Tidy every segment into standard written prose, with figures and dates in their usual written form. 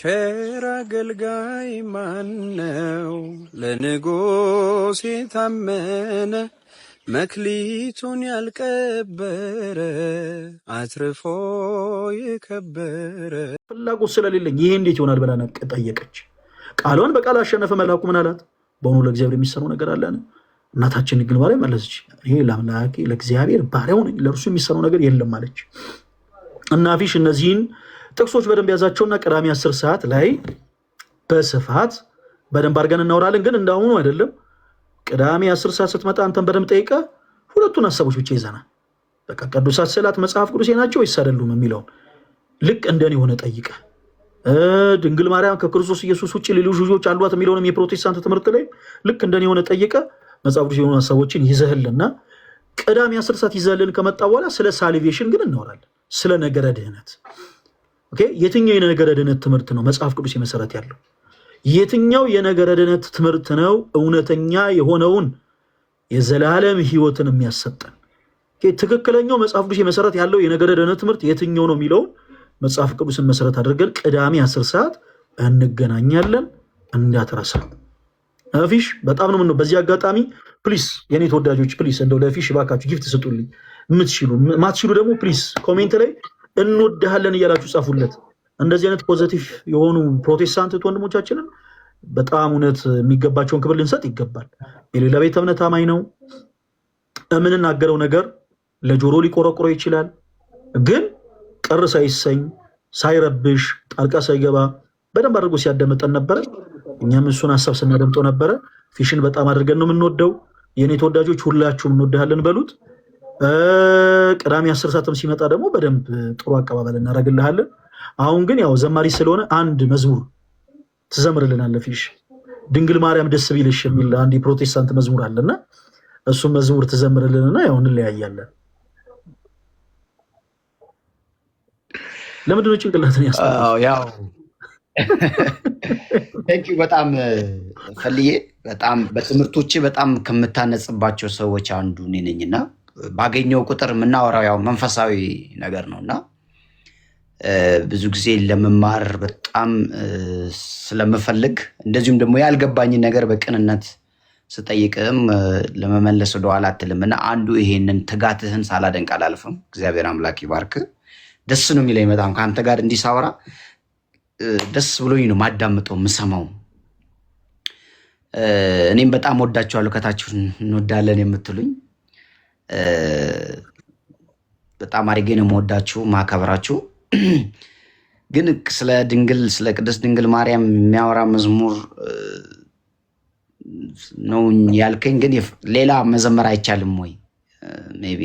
ቸር አገልጋይ ማነው? ለንጉሥ የታመነ መክሊቱን ያልቀበረ አትርፎ የከበረ። ፍላጎት ስለሌለኝ ይሄ እንዴት ይሆናል ብላ ጠየቀች። ቃሏን በቃል አሸነፈ። መልአኩ ምን አላት? በእውኑ ለእግዚአብሔር የሚሰራው ነገር አለን? እናታችን ድንግል ማርያም መለሰች፣ እኔ ለአምላኬ ለእግዚአብሔር ባሪያው ነኝ፣ ለእርሱ የሚሰራው ነገር የለም አለች። እና ፊሽ እነዚህን ጥቅሶች በደንብ ያዛቸውና ቅዳሜ 10 ሰዓት ላይ በስፋት በደንብ አድርገን እናወራለን። ግን እንዳሁኑ አይደለም። ቅዳሜ 10 ሰዓት ስትመጣ አንተን በደንብ ጠይቀ ሁለቱን ሀሳቦች ብቻ ይዘናል። በቃ ቅዱሳት ስዕላት መጽሐፍ ቅዱሴ ናቸው ወይስ አይደሉም የሚለውን ልክ እንደኔ ሆነ ጠይቀ፣ ድንግል ማርያም ከክርስቶስ ኢየሱስ ውጭ ሌሎች ልጆች አሏት የሚለውንም የፕሮቴስታንት ትምህርት ላይ ልክ እንደኔ ሆነ ጠይቀ መጽሐፍ ቅዱስ የሆኑ ሀሳቦችን ይዘህልና ቅዳሜ 10 ሰዓት ይዘህልን ከመጣ በኋላ ስለ ሳልቬሽን ግን እናወራለን። ስለ ነገረ ድህነት የትኛው የነገረ ድህነት ትምህርት ነው መጽሐፍ ቅዱስ መሰረት ያለው? የትኛው የነገረ ድህነት ትምህርት ነው እውነተኛ የሆነውን የዘላለም ህይወትን የሚያሰጠን? ትክክለኛው መጽሐፍ ቅዱስ መሰረት ያለው የነገረ ድህነት ትምህርት የትኛው ነው የሚለውን መጽሐፍ ቅዱስን መሰረት አድርገን ቅዳሜ 10 ሰዓት እንገናኛለን። እንዳትረሳ። ፊሽ በጣም ነው ምነው። በዚህ አጋጣሚ ፕሊስ የኔ ተወዳጆች ፕሊስ እንደው ለፊሽ ባካችሁ ጊፍት ስጡልኝ። የምትችሉ ማትችሉ ደግሞ ፕሊስ ኮሜንት ላይ እንወድሃለን እያላችሁ ጻፉለት። እንደዚህ አይነት ፖዚቲቭ የሆኑ ፕሮቴስታንት ወንድሞቻችንን በጣም እውነት የሚገባቸውን ክብር ልንሰጥ ይገባል። የሌላ ቤተ እምነት አማኝ ነው። የምንናገረው ነገር ለጆሮ ሊቆረቆረው ይችላል። ግን ቅር ሳይሰኝ ሳይረብሽ ጣልቃ ሳይገባ በደንብ አድርጎ ሲያዳምጠን ነበረ። እኛም እሱን ሀሳብ ስናደምጠው ነበረ። ፊሽን በጣም አድርገን ነው የምንወደው። የኔ ተወዳጆች ሁላችሁም እንወድሃለን በሉት። ቅዳሜ 10 ሰዓትም ሲመጣ ደግሞ በደንብ ጥሩ አቀባበል እናደርግልሃለን። አሁን ግን ያው ዘማሪ ስለሆነ አንድ መዝሙር ትዘምርልናለህ ፊሽ። ድንግል ማርያም ደስ ቢልሽ የሚል አንድ የፕሮቴስታንት መዝሙር አለና እሱም መዝሙር ትዘምርልንና ያው እንለያያለን። ለምንድን ነው ጭንቅላትን ያስፈልጋል? ያው ቴንክ ዩ በጣም ፈልዬ፣ በጣም በትምህርቶቼ በጣም ከምታነጽባቸው ሰዎች አንዱ እኔ ነኝና ባገኘው ቁጥር የምናወራው ያው መንፈሳዊ ነገር ነውና ብዙ ጊዜ ለመማር በጣም ስለምፈልግ እንደዚሁም ደግሞ ያልገባኝን ነገር በቅንነት ስጠይቅም ለመመለስ ወደኋላ አትልምና አንዱ ይሄንን ትጋትህን ሳላደንቅ አላልፍም። እግዚአብሔር አምላክ ይባርክ። ደስ ነው የሚለኝ በጣም ከአንተ ጋር እንዲሳወራ ደስ ብሎኝ ነው ማዳምጠው የምሰማው። እኔም በጣም ወዳችኋለሁ። ከታችሁ እንወዳለን የምትሉኝ በጣም አድርጌ ነው የምወዳችሁ ማከብራችሁ። ግን ስለ ድንግል ስለ ቅድስት ድንግል ማርያም የሚያወራ መዝሙር ነው ያልከኝ። ግን ሌላ መዘመር አይቻልም ወይ? ሜይ ቢ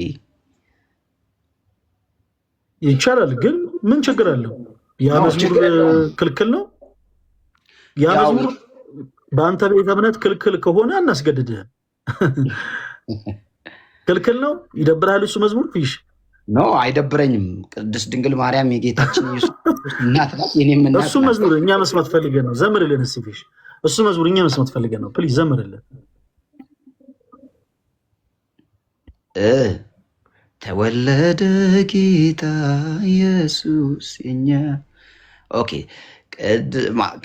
ይቻላል። ግን ምን ችግር አለው? ያ መዝሙር ክልክል ነው? ያ መዝሙር በአንተ ቤተ እምነት ክልክል ከሆነ አናስገድድህም። ክልክል ነው? ይደብራል እሱ መዝሙር ፊሽ? ኖ አይደብረኝም። ቅድስት ድንግል ማርያም የጌታችን ኢየሱስ እናት ናት። የኔም እናት። እሱ መዝሙር እኛ መስማት ፈልገን ነው። ዘምርልን እስኪ ፊሽ። እሱ መዝሙር እኛ መስማት ፈልገን ነው። ፕሊዝ ዘምርልን። ተወለደ ጌታ ኢየሱስ የኛ። ኦኬ፣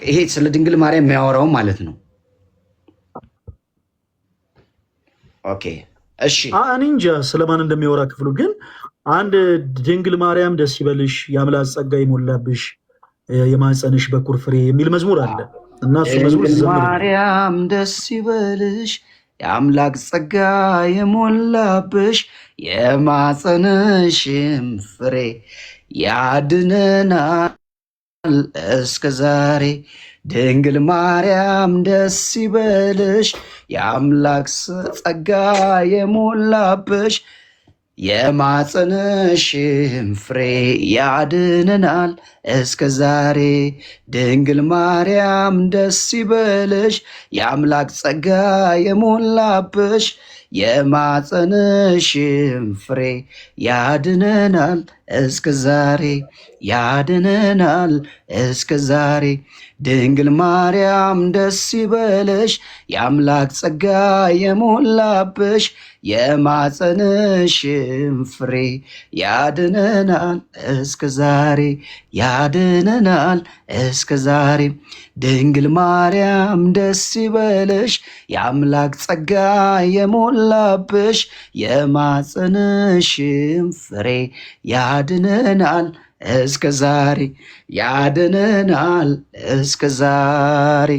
ይሄ ስለ ድንግል ማርያም የሚያወራው ማለት ነው። ኦኬ እሺ፣ እኔ እንጃ ስለማን እንደሚያወራ ክፍሉ። ግን አንድ ድንግል ማርያም ደስ ይበልሽ የአምላክ ጸጋ ይሞላብሽ የማህፀንሽ በኩር ፍሬ የሚል መዝሙር አለ እና እሱ መዝሙር ማርያም ደስ ይበልሽ የአምላክ ጸጋ የሞላብሽ የማህፀንሽም ፍሬ ያድነናል እስከ ዛሬ። ድንግል ማርያም ደስ ይበልሽ የአምላክ ጸጋ የሞላብሽ የማህፀንሽም ፍሬ ያድነናል እስከ ዛሬ። ድንግል ማርያም ደስ ይበልሽ የአምላክ ጸጋ የሞላብሽ የማህፀንሽም ፍሬ ያድነናል እስከ ዛሬ ያድነናል እስከ ዛሬ። ድንግል ማርያም ደስ ይበለሽ የአምላክ ጸጋ የሞላብሽ የማፀንሽም ፍሬ ያድነናል እስከ ዛሬ ያድነናል እስከ ዛሬ። ድንግል ማርያም ደስ ይበለሽ የአምላክ ጸጋ የሞላብሽ የማፀንሽም ፍሬ ያድነናል እስከ ዛሬ ያድነናል እስከ ዛሬ።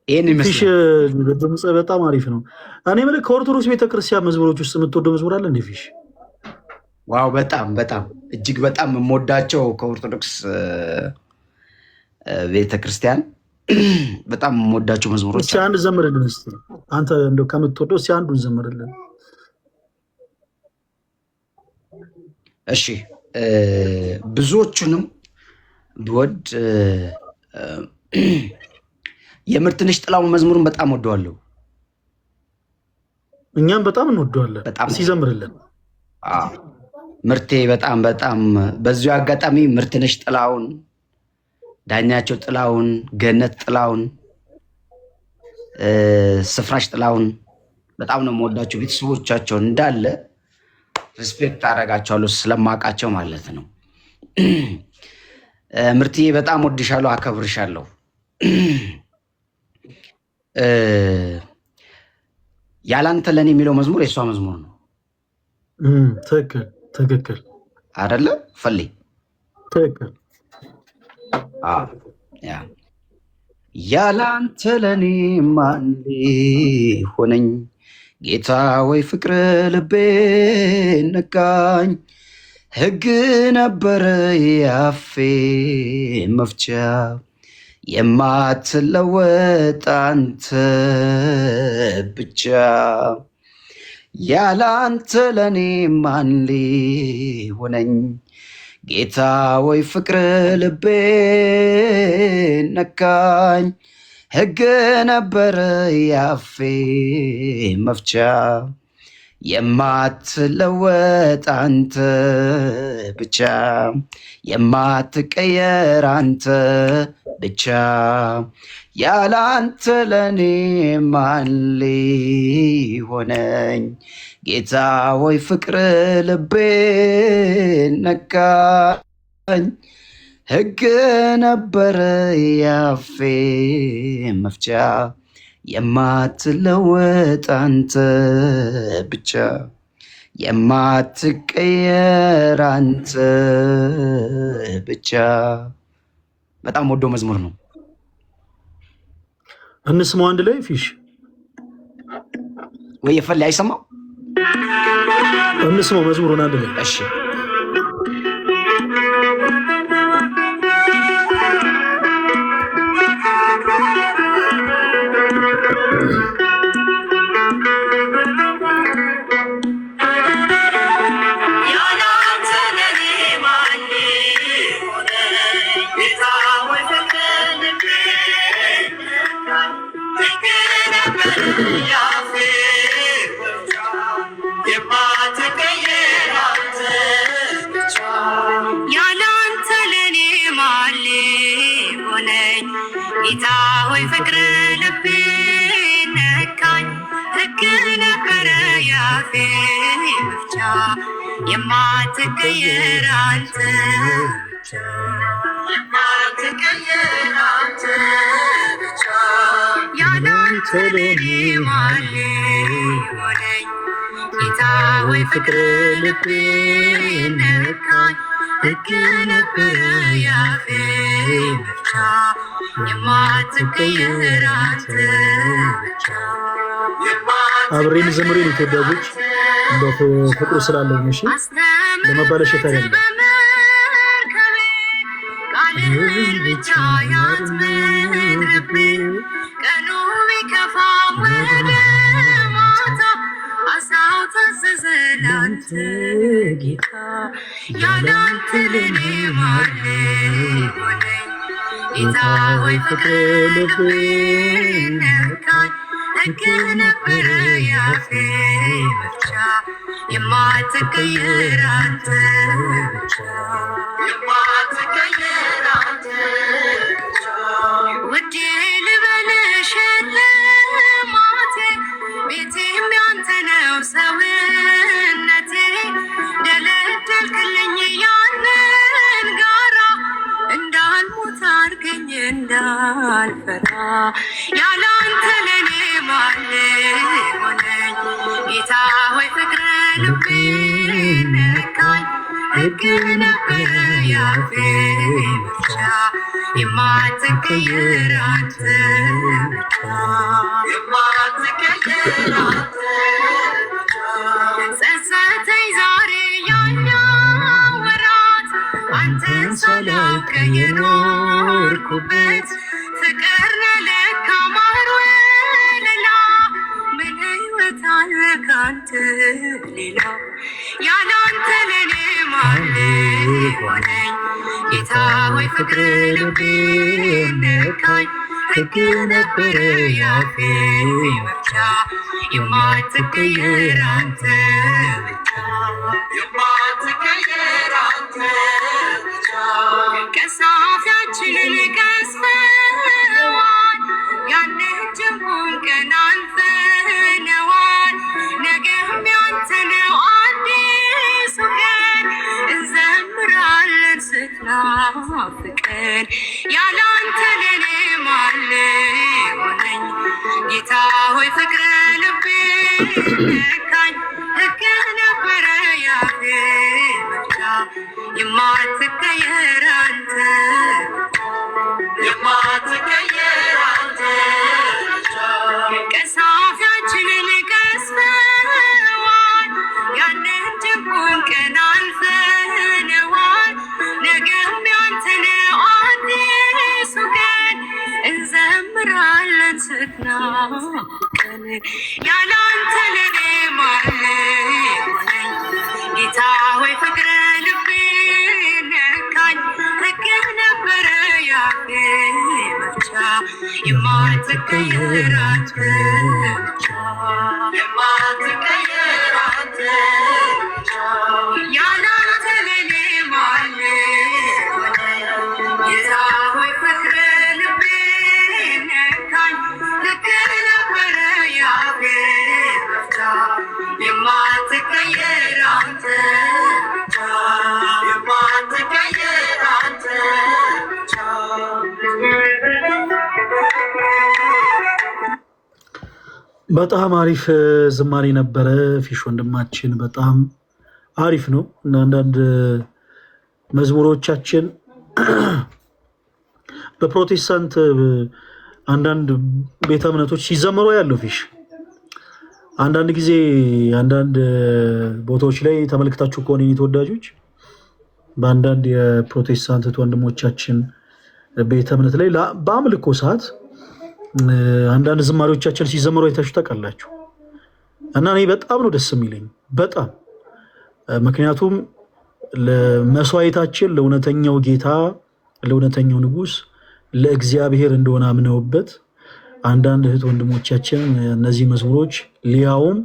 ይህን ይመስላል። ድምፅ በጣም አሪፍ ነው። እኔ የምልህ ከኦርቶዶክስ ቤተክርስቲያን መዝሙሮች ውስጥ የምትወደው መዝሙር አለ እንዴ ፊሽ? ዋው በጣም በጣም እጅግ በጣም የምወዳቸው ከኦርቶዶክስ ቤተክርስቲያን በጣም የምወዳቸው መዝሙሮች እስኪ አንድ ዘምርልን እስኪ አንተ እንደው ከምትወደው እስኪ አንዱን ዘምርልን። እሺ ብዙዎቹንም ብወድ የምርትነሽ ጥላሁን መዝሙርን በጣም ወደዋለሁ። እኛም በጣም እንወደዋለን። ሲዘምርልን ምርቴ በጣም በጣም በዚሁ አጋጣሚ ምርትነሽ ጥላሁን፣ ዳኛቸው ጥላሁን፣ ገነት ጥላሁን፣ ስፍራሽ ጥላሁን በጣም ነው የምወዳቸው። ቤተሰቦቻቸውን እንዳለ ሪስፔክት አደርጋቸዋለሁ ስለማውቃቸው ማለት ነው። ምርትዬ በጣም ወድሻለሁ፣ አከብርሻለሁ። ያላንተ ለኔ የሚለው መዝሙር የእሷ መዝሙር ነው። ትክክል ትክክል አይደለ ፈሌ? ትክክል። ያላንተ ለኔ ማን ሊሆነኝ ጌታ ወይ ፍቅር ልቤ ነካኝ። ሕግ ነበረ ያፌ መፍቻ የማትለወጥ አንተ ብቻ። ያላንተ ለኔ ማን ሊሆነኝ ጌታ ወይ ፍቅር ልቤ ነካኝ። ሕግ ነበረ ያፌ መፍቻ የማትለወጥ አንተ ብቻ የማትቀየር አንተ ብቻ። ያላንተ ለኔ ማን ሊሆነኝ ጌታ ወይ ፍቅር ልቤ ነካኝ። ሕግ ነበረ ያፌ መፍቻ የማትለወጥ አንተ ብቻ የማትቀየር አንተ ብቻ። በጣም ወዶ መዝሙር ነው። እንስማው አንድ ላይ ፊሽ ወይ የፈለ አይሰማው? እንስማው መዝሙሩን አንድ ላይ። እሺ ጌታ ሆይ ፍቅር ልቤ ነካኝ። ሕግ ነበረ ያፌ መፍቻ የማትቀየር አንተ ብቻ የማትቀየር አንተ ብቻ። ያላንተ ለኔ ማን ሊሆነኝ ጌታ ሆይ ፍቅር ልቤ ነካኝ። ሕግ ነበረ ያፌ መፍቻ የማትቀየር አንተ ብቻ። አብሬን ዘምሬን የተወዳጆች እንደው ፍቅሩ ስላለኝ እሺ ለመባለሽ አይደለም ቃልህን ብቻ ያትምርብኝ። ቀኑ ቢከፋም ወደ ማታ አሳው ታዘዘ ላንተ ጌታ። ያላንተ ለኔ ማን ሊሆነኝ ጌታ ሆይ ፍቅር ልቤ ነካኝ። ሕግ ነበረ ያፌ መፍቻ የማትቀየር አንተ ብቻ ውዴ ልበልሽ ልማቴ ቤቴም ያንተ ነው ሰውነቴ ደለደልክልኝ ያንን ጋራ እንዳልሞት አድርገኝ እንዳልፈራ ያላንተ ለኔ ማን ሆነኝ ጌታ ሆይ ፍቅር ልቤ ነካኝ ሕግ ነበረ ያፌ ብቻ የማትቀየር አንተ ብቻ ጸጸተኝ ዛሬ ያኛው ወራት አንተን ሳላውቅ የኖርኩበት ፍቅር ለካ ማር ወለላ ምን ሕይወት አለ ካንተ ሌላ ያላንተ ለኔ ማን ሆነኝ ጌታ ሆይ ፍቅር ልቤ ነካኝ ሕግ ነበረ ያፌ ብቻ የማትቀየር አንተ ብቻ ቀሳፊያችንን ቀስፈዋል ያንን ጀምቦን ቀን አልፈነዋል ነገም ያንተ ነው አዲሱ ቀን እንዘምራለን ስትናፍቀን ያላንተ ለኔ ማን ሆነኝ ጌታ ሆይ ፍቅር ልቤ ነካኝ ሕግ ነበረ ያፌ ብቻ የማትቀየር አንተ ቀሳፊያችንን ቀስፈዋል ያንን ጀምቦን ቀን አልፈነዋል ነገም ያንተ ነው አዲሱ ቀን እንዘምራለን ስትናፍቀን ያላንተ ለኔ ማን ሆነኝ ጌታ ሆይ ፍቅር ልቤ ነካኝ ሕግ ነበረ ያፌ ብቻ የማትቀየር አንተ ብቻ ያላንተ ለኔ ማን ሆነኝ ጌታ ሆይ ፍቅር ልቤ ነካኝ ሕግ ነበረ ያፌ ብቻ የማትቀየር አንተ በጣም አሪፍ ዝማሬ ነበረ ፊሽ ወንድማችን፣ በጣም አሪፍ ነው እና አንዳንድ መዝሙሮቻችን በፕሮቴስታንት አንዳንድ ቤተ እምነቶች ሲዘመሩ ያለው ፊሽ አንዳንድ ጊዜ አንዳንድ ቦታዎች ላይ ተመልክታችሁ ከሆነ የኔ ተወዳጆች በአንዳንድ የፕሮቴስታንት ወንድሞቻችን ቤተ እምነት ላይ በአምልኮ ሰዓት አንዳንድ ዝማሬዎቻችን ሲዘመሩ አይታችሁ ታውቃላችሁ። እና እኔ በጣም ነው ደስ የሚለኝ በጣም ምክንያቱም ለመስዋዕታችን ለእውነተኛው ጌታ ለእውነተኛው ንጉስ ለእግዚአብሔር እንደሆነ አምነውበት አንዳንድ እህት ወንድሞቻችን እነዚህ መዝሙሮች ሊያውም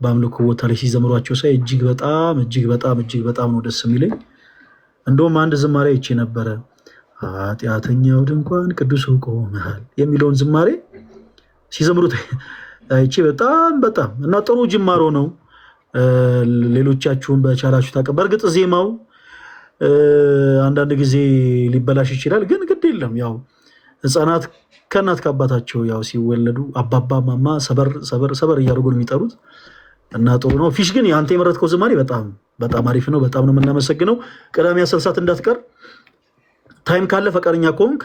በአምልኮ ቦታ ላይ ሲዘምሯቸው ሳይ እጅግ በጣም ነው ደስ የሚለኝ። እንደውም አንድ ዝማሬ አይቼ ነበረ ኃጢአተኛው ድንኳን ቅዱስ ቆመሃል የሚለውን ዝማሬ ሲዘምሩት አይቼ በጣም እና ጥሩ ጅማሮ ነው። ሌሎቻችሁን በቻላችሁ ታቀ በእርግጥ ዜማው አንዳንድ ጊዜ ሊበላሽ ይችላል፣ ግን ግድ የለም ያው ህፃናት ከእናት ከአባታቸው ያው ሲወለዱ አባባ ማማ ሰበር እያደረጉ ነው የሚጠሩት እና ጥሩ ነው። ፊሽ ግን አንተ የመረጥከው ዝማሬ በጣም አሪፍ ነው። በጣም ነው የምናመሰግነው። ቅዳሜ 10 ሰዓት እንዳትቀር ታይም ካለ ፈቃደኛ ከሆንክ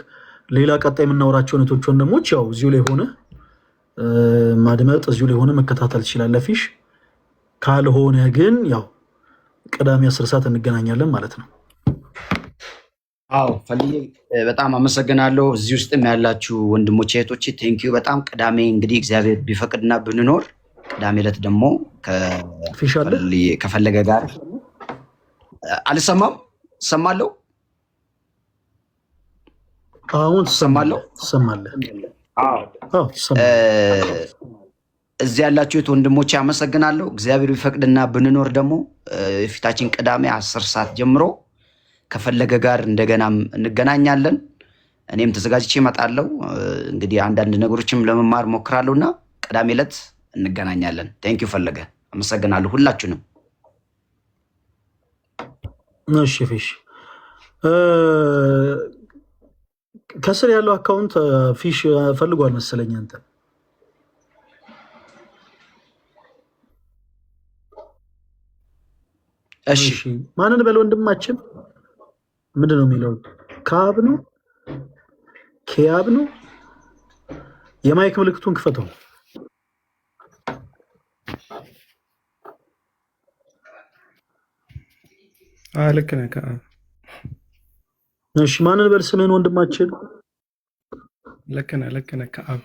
ሌላ ቀጣይ የምናወራቸው ነቶች ወንድሞች ያው እዚሁ ላይ ሆነ ማድመጥ እዚሁ ላይ ሆነ መከታተል ትችላለህ። ፊሽ ካልሆነ ግን ያው ቅዳሜ 10 ሰዓት እንገናኛለን ማለት ነው። አዎ ፈልዬ በጣም አመሰግናለሁ። እዚህ ውስጥም ያላችሁ ወንድሞቼ እህቶቼ ቴንኪዩ በጣም። ቅዳሜ እንግዲህ እግዚአብሔር ቢፈቅድና ብንኖር ቅዳሜ ዕለት ደግሞ ከፈለገ ጋር አልሰማም ሰማለሁ አሁን ትሰማለህ? ትሰማለህ? እዚህ ያላችሁት ወንድሞቼ አመሰግናለሁ። እግዚአብሔር ቢፈቅድና ብንኖር ደግሞ የፊታችን ቅዳሜ 10 ሰዓት ጀምሮ ከፈለገ ጋር እንደገና እንገናኛለን። እኔም ተዘጋጅቼ እመጣለሁ። እንግዲህ አንዳንድ ነገሮችም ለመማር ሞክራለሁና ቅዳሜ ዕለት እንገናኛለን። ቴንኪው ፈለገ፣ አመሰግናለሁ ሁላችሁንም። እሺ ፊሽ ከስር ያለው አካውንት ፊሽ ፈልጓል መሰለኝ አንተ። እሺ ማንን በል ወንድማችን፣ ምንድን ነው የሚለው? ካብ ነው ኪያብ ነው። የማይክ ምልክቱን ክፈተው። ልክ ነህ ከአብ። እሺ ማንን በል ስምህን ወንድማችን? ልክ ነህ ከአብ።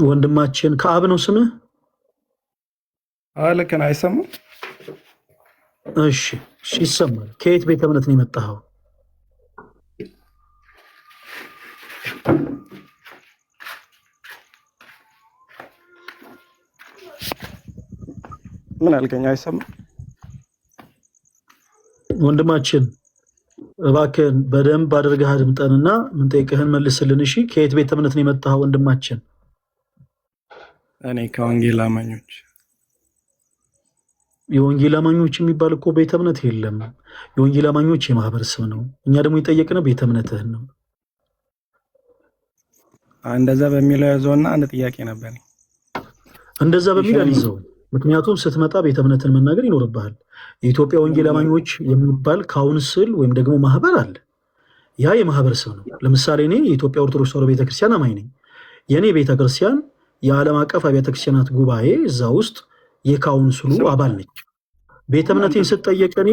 ወንድማችን ከአብ ነው ስምህ? ልክ ነህ። አይሰማም? እሺ ይሰማል። ከየት ቤተ እምነት ነው የመጣኸው? ምን አልከኝ? አይሰማም? ወንድማችን እባክህን በደንብ አድርገህ አድምጠንና ምንጠይቅህን መልስልን። እሺ ከየት ቤተ እምነት ነው የመጣኸው ወንድማችን? እኔ ከወንጌል አማኞች። የወንጌል አማኞች የሚባል እኮ ቤተ እምነት የለም። የወንጌል አማኞች የማህበር ስም ነው። እኛ ደግሞ የጠየቅነው ቤተ እምነትህን ነው። እንደዛ በሚለው ያዘውና አንድ ጥያቄ ነበር። እንደዛ በሚል አልይዘው፣ ምክንያቱም ስትመጣ ቤተ እምነትን መናገር ይኖርብሃል። የኢትዮጵያ ወንጌል አማኞች የሚባል ካውንስል ወይም ደግሞ ማህበር አለ። ያ የማህበር ስም ነው። ለምሳሌ እኔ የኢትዮጵያ ኦርቶዶክስ ተዋሕዶ ቤተክርስቲያን አማኝ ነኝ። የእኔ ቤተክርስቲያን የዓለም አቀፍ አብያተ ክርስቲያናት ጉባኤ እዛ ውስጥ የካውንስሉ አባል ነች። ቤተ እምነቴን ስጠየቅ እኔ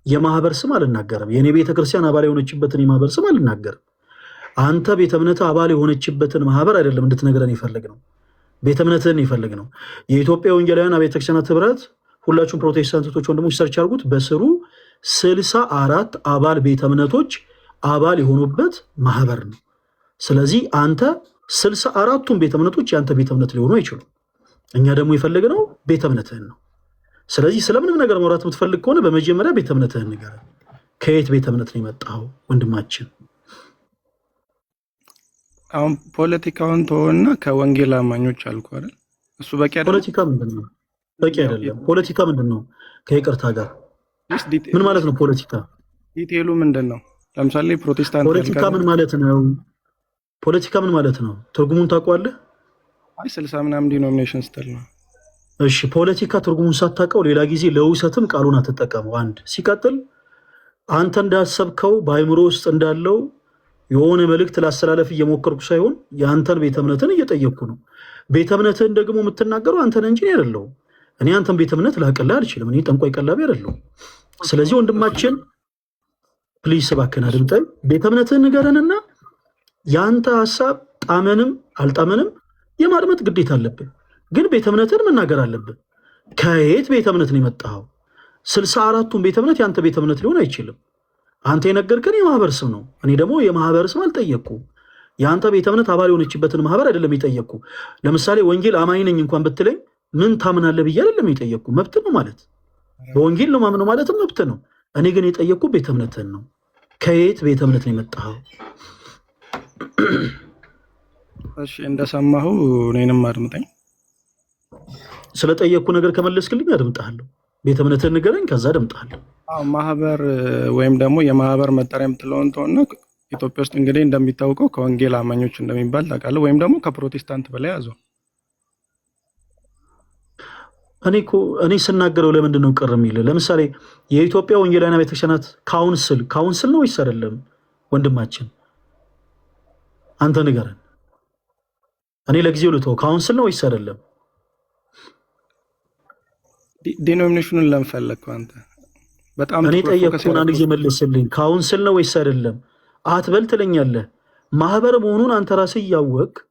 የማህበር ስም አልናገርም። የእኔ ቤተክርስቲያን አባል የሆነችበትን የማህበር ስም አልናገርም። አንተ ቤተ እምነት አባል የሆነችበትን ማህበር አይደለም እንድትነግረን ይፈልግ ነው፣ ቤተ እምነትህን ይፈልግ ነው። የኢትዮጵያ ወንጌላውያን አብያተ ክርስቲያናት ህብረት፣ ሁላችሁም ፕሮቴስታንቶች ወንድሞች ሰርች አድርጉት፣ በስሩ 64 አባል ቤተ እምነቶች አባል የሆኑበት ማህበር ነው። ስለዚህ አንተ 64ቱም ቤተ እምነቶች የአንተ ቤተ እምነት ሊሆኑ አይችሉም። እኛ ደግሞ የፈለግነው ቤተ እምነትህን ነው። ስለዚህ ስለምንም ነገር ማውራት የምትፈልግ ከሆነ በመጀመሪያ ቤተ እምነትህን ንገረን። ከየት ቤተ እምነት ነው የመጣኸው ወንድማችን? አሁን ፖለቲካውን ተወና ከወንጌል አማኞች አልኩ አይደል? እሱ በቂ አይደለም። ፖለቲካ ምንድን ነው? በቂ አይደለም። ፖለቲካ ምንድን ነው? ከይቅርታ ጋር ምን ማለት ነው ፖለቲካ? ዲቴሉ ምንድን ነው? ለምሳሌ ፕሮቴስታንት ፖለቲካ ምን ማለት ነው? ፖለቲካ ምን ማለት ነው? ትርጉሙን ታውቀዋለህ? 60 ምናምን ዲኖሚኔሽን ስትል ነው። እሺ ፖለቲካ ትርጉሙን ሳታውቀው ሌላ ጊዜ ለውሰትም ቃሉን አትጠቀመው። አንድ ሲቀጥል አንተ እንዳሰብከው በአይምሮ ውስጥ እንዳለው የሆነ መልእክት ላስተላለፍ እየሞከርኩ ሳይሆን የአንተን ቤተ እምነትን እየጠየቅኩ ነው። ቤተ እምነትህን ደግሞ የምትናገረው አንተን እንጂ አይደለሁም። እኔ አንተን ቤተ እምነት ላቀልህ አልችልም። እኔ ጠንቋይ ቀላቢ አይደለሁም። ስለዚህ ወንድማችን ፕሊስ እባክህን አድምጠኝ። ቤተ እምነትህን ንገረንና የአንተ ሀሳብ ጣመንም አልጣመንም የማድመጥ ግዴታ አለብን። ግን ቤተ እምነትን መናገር አለብን። ከየት ቤተ እምነት ነው የመጣኸው? 64ቱም ቤተ እምነት የአንተ ቤተ እምነት ሊሆን አይችልም። አንተ የነገርከን የማህበር ስም ነው። እኔ ደግሞ የማህበር ስም አልጠየቅኩ። የአንተ ቤተ እምነት አባል የሆነችበትን ማህበር አይደለም የጠየቅኩ። ለምሳሌ ወንጌል አማኝ ነኝ እንኳን ብትለኝ ምን ታምናለህ ብዬ አይደለም የጠየቅኩ። መብት ነው ማለት በወንጌል ነው ማምነው ማለትም መብት ነው። እኔ ግን የጠየቅኩ ቤተ እምነትን ነው። ከየት ቤተ እምነት ነው የመጣኸው? እሺ እንደሰማሁ እኔንም አድምጠኝ። ስለጠየቅኩ ነገር ከመለስክልኝ አድምጣለሁ። ቤተ እምነትን ንገረኝ፣ ከዛ አድምጣለሁ። ማህበር ወይም ደግሞ የማህበር መጠሪያ የምትለውን ተሆነ ኢትዮጵያ ውስጥ እንግዲህ እንደሚታወቀው ከወንጌል አማኞች እንደሚባል ታውቃለህ፣ ወይም ደግሞ ከፕሮቴስታንት በላይ ያዘው። እኔ ስናገረው ለምንድን ነው ቅር የሚል? ለምሳሌ የኢትዮጵያ ወንጌላውያን ቤተክርስቲያናት ካውንስል ነው ወይስ አይደለም? ወንድማችን አንተ ንገረን። እኔ ለጊዜው ልተው። ካውንስል ነው ወይስ አይደለም? ዲኖሚኔሽኑን ለምፈለግከው አንተ በጣም እኔ ጠየቅኩህን አንድ ጊዜ መልስልኝ። ካውንስል ነው ወይስ አይደለም አትበል ትለኛለህ። ማህበር መሆኑን አንተ ራስህ እያወቅህ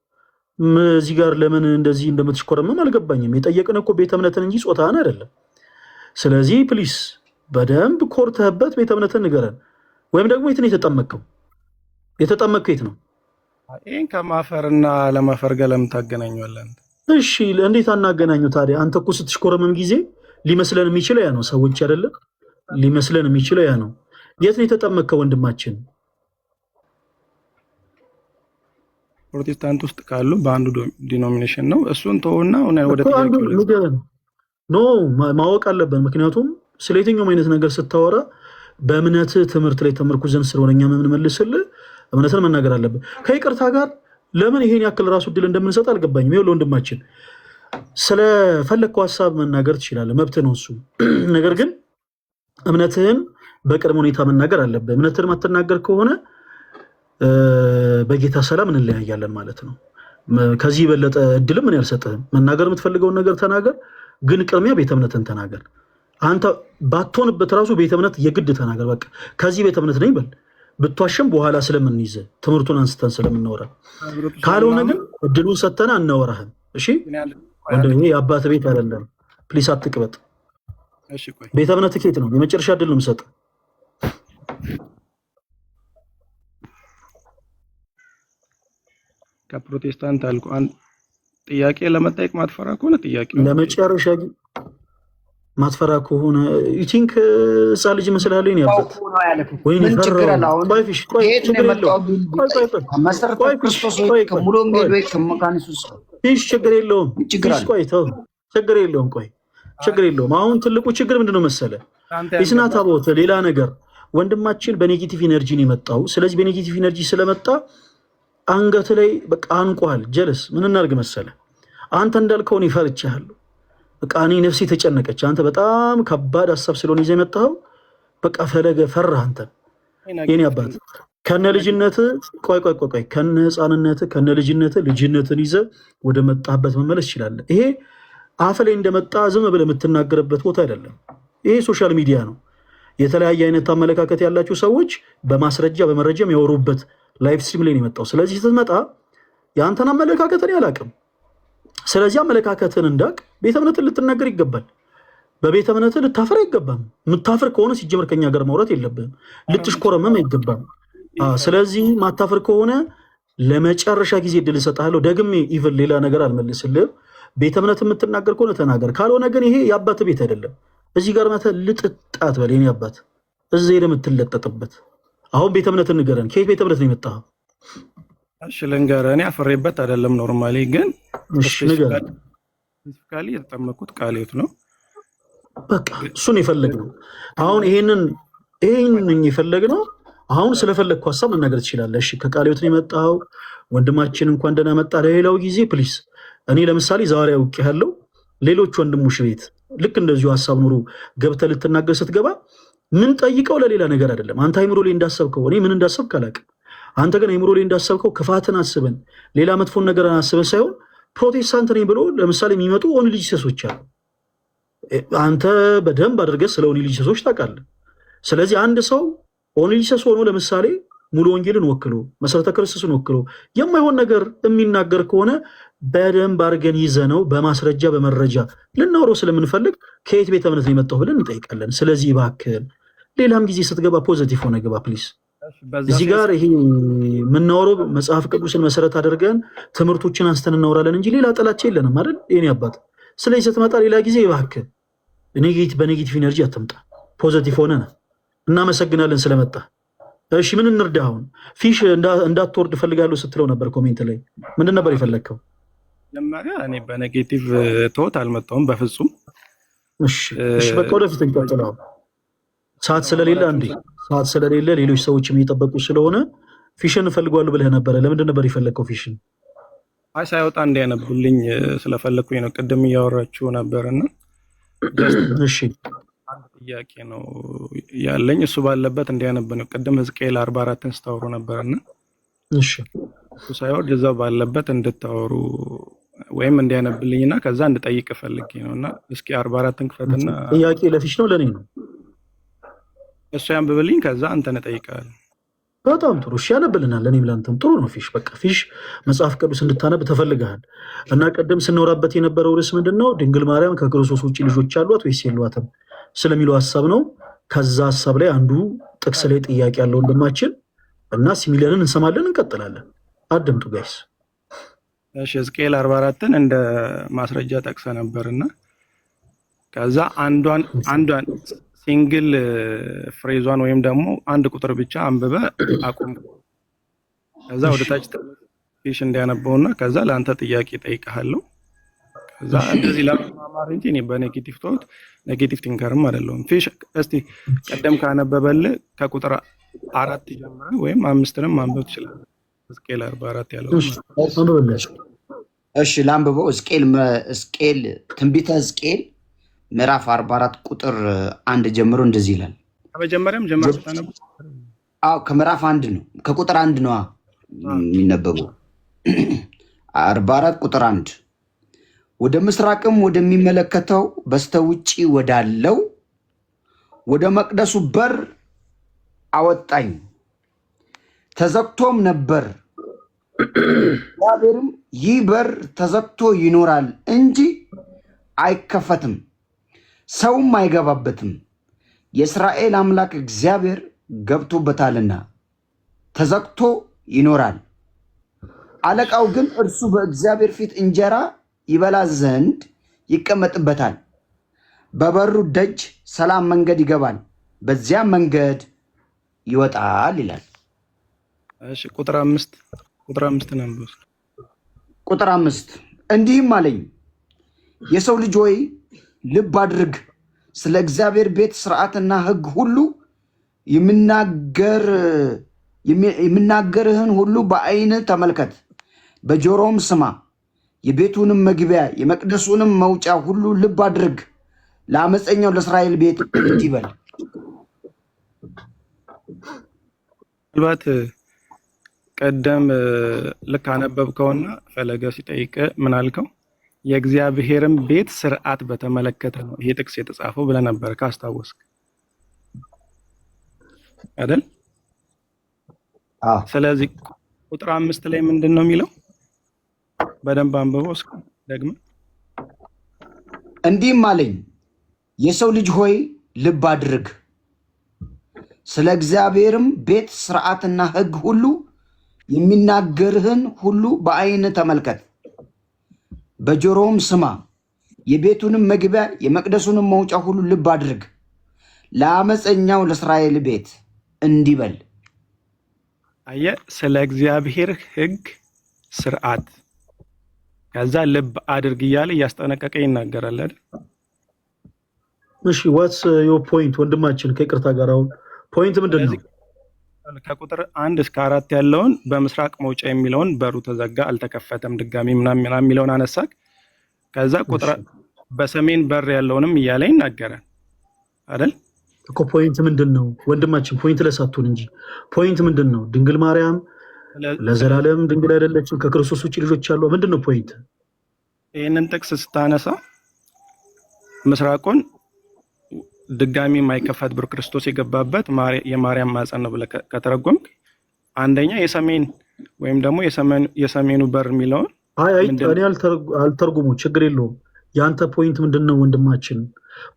እዚህ ጋር ለምን እንደዚህ እንደምትሽኮረመም አልገባኝም። የጠየቅን እኮ ቤተ እምነትን እንጂ ጾታህን አይደለም። ስለዚህ ፕሊስ በደንብ ኮርተህበት ቤተ እምነትን ንገረን። ወይም ደግሞ የት ነው የተጠመቅከው? የተጠመቅከው የት ነው? ይህን ከማፈርና ለማፈር ጋር ለምን ታገናኘዋለህ? እሺ እንዴት አናገናኙ ታዲያ? አንተ እኮ ስትሽኮረመም ጊዜ ሊመስለን የሚችለው ያ ነው። ሰዎች አይደለም ሊመስለን የሚችለው ያ ነው። የት ነው የተጠመቅከው ወንድማችን? ፕሮቴስታንት ውስጥ ካሉ በአንዱ ዲኖሚኔሽን ነው። እሱን ተውና ወደ ጥያቄው ኖ ማወቅ አለብን። ምክንያቱም ስለ የትኛውም አይነት ነገር ስታወራ በእምነት ትምህርት ላይ ተመርኩዘን ስለሆነ እኛ የምንመልስልህ እምነትን መናገር አለብን። ከይቅርታ ጋር ለምን ይሄን ያክል ራሱ እድል እንደምንሰጥ አልገባኝም። ይኸውልህ ወንድማችን ስለፈለግከው ሀሳብ መናገር ትችላለህ፣ መብት ነው እሱ። ነገር ግን እምነትህን በቅድመ ሁኔታ መናገር አለብህ። እምነትህን ማትናገር ከሆነ በጌታ ሰላም እንለያያለን ማለት ነው። ከዚህ የበለጠ እድልም ምን ያልሰጥህም። መናገር የምትፈልገውን ነገር ተናገር፣ ግን ቅድሚያ ቤተ እምነትን ተናገር። አንተ ባትሆንበት ራሱ ቤተ እምነት የግድ ተናገር። በቃ ከዚህ ቤተ እምነት ነኝ በል። ብትዋሽም በኋላ ስለምንይዘ ትምህርቱን አንስተን ስለምናወራ፣ ካልሆነ ግን እድሉን ሰተን አናወራህም። እሺ ወንድሜ የአባት ቤት አይደለም፣ ፕሊስ አትቅበጥ። ቤተ እምነት ኬት ነው? የመጨረሻ እድል ነው የምሰጥ። ከፕሮቴስታንት አልኩ። ጥያቄ ለመጠየቅ ማትፈራ ከሆነ ጥያቄ ለመጨረሻ ማትፈራ ከሆነ ዩቲንክ ህፃን ልጅ መስላለሁ ያበት ወይ ችግር የለውም። ቆይ ችግር የለውም። አሁን ትልቁ ችግር ምንድነው መሰለ? ኢስናታ ቦት ሌላ ነገር ወንድማችን በኔጌቲቭ ኢነርጂ ነው የመጣው። ስለዚህ በኔጌቲቭ ኢነርጂ ስለመጣ አንገት ላይ በቃ አንቋል። ጀለስ ምን እናድርግ መሰለ? አንተ እንዳልከውን ይፈርቻለሁ። በቃ እኔ ነፍሴ ተጨነቀች። አንተ በጣም ከባድ ሀሳብ ስለሆነ ይዘህ የመጣኸው በቃ ፈለገ ፈራህ። አንተ የኔ አባት ከነ ልጅነት ቆይ ከነ ህፃንነት ከነ ልጅነትን ይዘህ ወደ መጣህበት መመለስ ይችላለህ። ይሄ አፍ ላይ እንደመጣ ዝም ብለህ የምትናገርበት ቦታ አይደለም። ይሄ ሶሻል ሚዲያ ነው። የተለያየ አይነት አመለካከት ያላቸው ሰዎች በማስረጃ በመረጃም ያወሩበት ላይቭ ስትሪም ላይ ነው የመጣው። ስለዚህ ስትመጣ የአንተን አመለካከት እኔ አላውቅም። ስለዚህ አመለካከትን እንዳቅ ቤተ እምነትን ልትናገር ይገባል። በቤተ እምነትን ልታፈር አይገባም። የምታፍር ከሆነ ሲጀመር ከኛ ጋር ማውራት የለብህም። ልትሽኮረመም አይገባም። ስለዚህ ማታፍር ከሆነ ለመጨረሻ ጊዜ እድል እሰጥሃለሁ። ደግሜ ኢቭን ሌላ ነገር አልመልስልህም። ቤተ እምነት የምትናገር ከሆነ ተናገር። ካልሆነ ግን ይሄ የአባት ቤት አይደለም። እዚህ ጋር መተህ ልጥጣት በል የኔ አባት እዚህ ሄደህ የምትለጠጥበት። አሁን ቤተ እምነትን ንገረን። ከየት ቤተ እምነት ነው የመጣኸው? እሺ ልንገርህ፣ እኔ አፍሬበት አይደለም። ኖርማሊ ግን ስፔሲፊካሊ የተጠመኩት ቃለ ሕይወት ነው። በቃ እሱን የፈለግነው አሁን ይሄንን የፈለግነው አሁን ስለፈለግኩ ሀሳብ መናገር ትችላለህ። እሺ ከቃለ ሕይወት ነው የመጣኸው ወንድማችን፣ እንኳን ደህና መጣ። ለሌላው ጊዜ ፕሊስ። እኔ ለምሳሌ ዛሬ አውቄያለሁ። ሌሎች ወንድሞች ቤት ልክ እንደዚሁ ሀሳብ ኑሮ ገብተህ ልትናገር ስትገባ ምን ጠይቀው ለሌላ ነገር አይደለም። አንተ አይምሮ ላይ እንዳሰብከው እኔ ምን እንዳሰብክ አላውቅም። አንተ ግን አይምሮ ላይ እንዳሰብከው ክፋትን አስበን ሌላ መጥፎን ነገር አስበን ሳይሆን ፕሮቴስታንት ነኝ ብሎ ለምሳሌ የሚመጡ ኦንሊ ጂሰሶች አሉ። አንተ በደንብ አድርገህ ስለ ኦንሊ ጂሰሶች ታውቃለህ። ስለዚህ አንድ ሰው ኦንሊ ጂሰስ ሆኖ ለምሳሌ ሙሉ ወንጌልን ወክሎ መሰረተ ክርስቶስን ወክሎ የማይሆን ነገር የሚናገር ከሆነ በደንብ አድርገን ይዘነው በማስረጃ በመረጃ ልናወራው ስለምንፈልግ ከየት ቤተ እምነት ነው የመጣው ብለን እንጠይቃለን። ስለዚህ እባክህን ሌላም ጊዜ ስትገባ ፖዘቲቭ ሆነ ግባ ፕሊስ። እዚህ ጋር ይሄ የምናወራው መጽሐፍ ቅዱስን መሰረት አድርገን ትምህርቶችን አንስተን እናወራለን እንጂ ሌላ ጥላቻ የለንም አይደል የኔ አባት። ስለዚህ ስትመጣ ሌላ ጊዜ እባክህ በኔጌቲቭ ኢነርጂ አትምጣ፣ ፖዘቲቭ ሆነ። እናመሰግናለን ስለመጣ። እሺ ምን እንርዳ? አሁን ፊሽ እንዳትወርድ እፈልጋለሁ ስትለው ነበር ኮሜንት ላይ። ምንድን ነበር የፈለግከው? መጀመሪያ እኔ በኔጌቲቭ ቶት አልመጣሁም በፍጹም። እሺ በቃ ወደፊት እንቀጥለው። ሰዓት ስለሌለ ሌሎች ሰዎችም እየጠበቁ ስለሆነ ፊሽን እፈልገዋለሁ ብለህ ነበረ። ለምንድን ነበር የፈለግከው ፊሽን? አይ ሳይወጣ እንዲያነቡልኝ ስለፈለግኩኝ ነው። ቅድም እያወራችሁ ነበርና እሺ አንድ ጥያቄ ነው ያለኝ፣ እሱ ባለበት እንዲያነብ ነው። ቅድም ሕዝቅኤል 44ን ስታወሩ ነበርና እሺ እሱ ሳይወርድ እዛው ባለበት እንድታወሩ ወይም እንዲያነብልኝና ከዛ እንድጠይቅ ፈልጌ ነውና እስኪ 44ን ክፈትና። ጥያቄ ለፊሽ ነው ለኔ ነው? እሱ ያንብብልኝ ከዛ አንተን እጠይቃለሁ። በጣም ጥሩ እሺ፣ ያነብልናል። ለኔም ለአንተም ጥሩ ነው። ፊሽ በቃ ፊሽ መጽሐፍ ቅዱስ እንድታነብ ተፈልገሃል እና ቀደም ስናወራበት የነበረው ርዕስ ምንድነው? ድንግል ማርያም ከክርስቶስ ውጭ ልጆች አሏት ወይስ የሏትም ስለሚለው ሀሳብ ነው። ከዛ ሀሳብ ላይ አንዱ ጥቅስ ላይ ጥያቄ ያለው ወንድማችን እና ሲሚለንን እንሰማለን፣ እንቀጥላለን። አድምጡ ጋይስ። እሺ ሕዝቅኤል 44ን እንደ ማስረጃ ጠቅሰ ነበርና ከዛ አንዷን ሲንግል ፍሬዟን ወይም ደግሞ አንድ ቁጥር ብቻ አንብበ አቁም። ከዛ ወደ ታች ፊሽ እንዲያነበውና ከዛ ለአንተ ጥያቄ ጠይቀሃለሁ። ከዛ እንደዚህ ለማማር እንጂ እኔ በኔጌቲቭ ቶት ኔጌቲቭ ቲንከርም አይደለሁም። ፊሽ እስቲ ቀደም ካነበበል ከቁጥር 4 ጀምረ ወይም 5ንም ማንበብ ትችላለህ። ሕዝቅኤል 44 ያለው እሺ ላንብበው። ሕዝቅኤል ትንቢተ ሕዝቅኤል ምዕራፍ 44 ቁጥር 1 ጀምሮ እንደዚህ ይላል። ከመጀመሪያም ጀምሮ ታነቡ። አዎ ከምዕራፍ 1 ነው፣ ከቁጥር 1 ነው የሚነበበው። 44 ቁጥር 1 ወደ ምስራቅም ወደሚመለከተው በስተውጪ ወዳለው ወደ መቅደሱ በር አወጣኝ፣ ተዘግቶም ነበር። እግዚአብሔርም ይህ በር ተዘግቶ ይኖራል እንጂ አይከፈትም፣ ሰውም አይገባበትም፣ የእስራኤል አምላክ እግዚአብሔር ገብቶበታልና ተዘግቶ ይኖራል። አለቃው ግን እርሱ በእግዚአብሔር ፊት እንጀራ ይበላ ዘንድ ይቀመጥበታል። በበሩ ደጅ ሰላም መንገድ ይገባል፣ በዚያም መንገድ ይወጣል ይላል። እሺ ቁጥር 5 ነበር። ቁጥር 5 እንዲህም አለኝ፣ የሰው ልጅ ሆይ ልብ አድርግ፣ ስለ እግዚአብሔር ቤት ሥርዓትና ሕግ ሁሉ የሚናገርህን ሁሉ በዓይንህ ተመልከት፣ በጆሮም ስማ። የቤቱንም መግቢያ የመቅደሱንም መውጫ ሁሉ ልብ አድርግ፣ ለአመፀኛው ለእስራኤል ቤት እንዲህ በል። ምናልባት ቀደም ልክ አነበብከውና ፈለገ ሲጠይቅ ምን አልከው? የእግዚአብሔርን ቤት ስርዓት በተመለከተ ነው ይሄ ጥቅስ የተጻፈው ብለህ ነበር ካስታወስክ አይደል? ስለዚህ ቁጥር 5 ላይ ምንድን ነው የሚለው? በደንብ አንብበው እስኪ ደግመ። እንዲህም አለኝ፣ የሰው ልጅ ሆይ ልብ አድርግ፣ ስለ እግዚአብሔርም ቤት ሥርዓትና ሕግ ሁሉ የሚናገርህን ሁሉ በዓይን ተመልከት፣ በጆሮም ስማ። የቤቱንም መግቢያ የመቅደሱንም መውጫ ሁሉ ልብ አድርግ፣ ለአመፀኛው ለእስራኤል ቤት እንዲህ በል። አየህ፣ ስለ እግዚአብሔር ሕግ ስርዓት ከዛ ልብ አድርግ እያለ እያስጠነቀቀ ይናገራል አይደል? እሺ ዋትስ ዮር ፖይንት ወንድማችን? ከይቅርታ ጋር አሁን ፖይንት ምንድን ነው? ከቁጥር 1 እስከ 4 ያለውን በምስራቅ መውጫ የሚለውን በሩ ተዘጋ አልተከፈተም ድጋሚ ምናምን የሚለውን አነሳክ። ከዛ ቁጥር በሰሜን በር ያለውንም እያለ ይናገራል አይደል እኮ። ፖይንት ምንድን ነው ወንድማችን? ፖይንት ለሳቱን እንጂ ፖይንት ምንድን ነው? ድንግል ማርያም ለዘላለም ድንግል አይደለችም፣ ከክርስቶስ ውጭ ልጆች አሉ። ምንድን ነው ፖይንት? ይህንን ጥቅስ ስታነሳ ምስራቁን ድጋሚ የማይከፈት ብር ክርስቶስ የገባበት የማርያም ማፀን ነው ብለህ ከተረጎምክ አንደኛ የሰሜን ወይም ደግሞ የሰሜኑ በር የሚለውን እኔ አልተርጉሙ፣ ችግር የለውም። የአንተ ፖይንት ምንድን ነው ወንድማችን?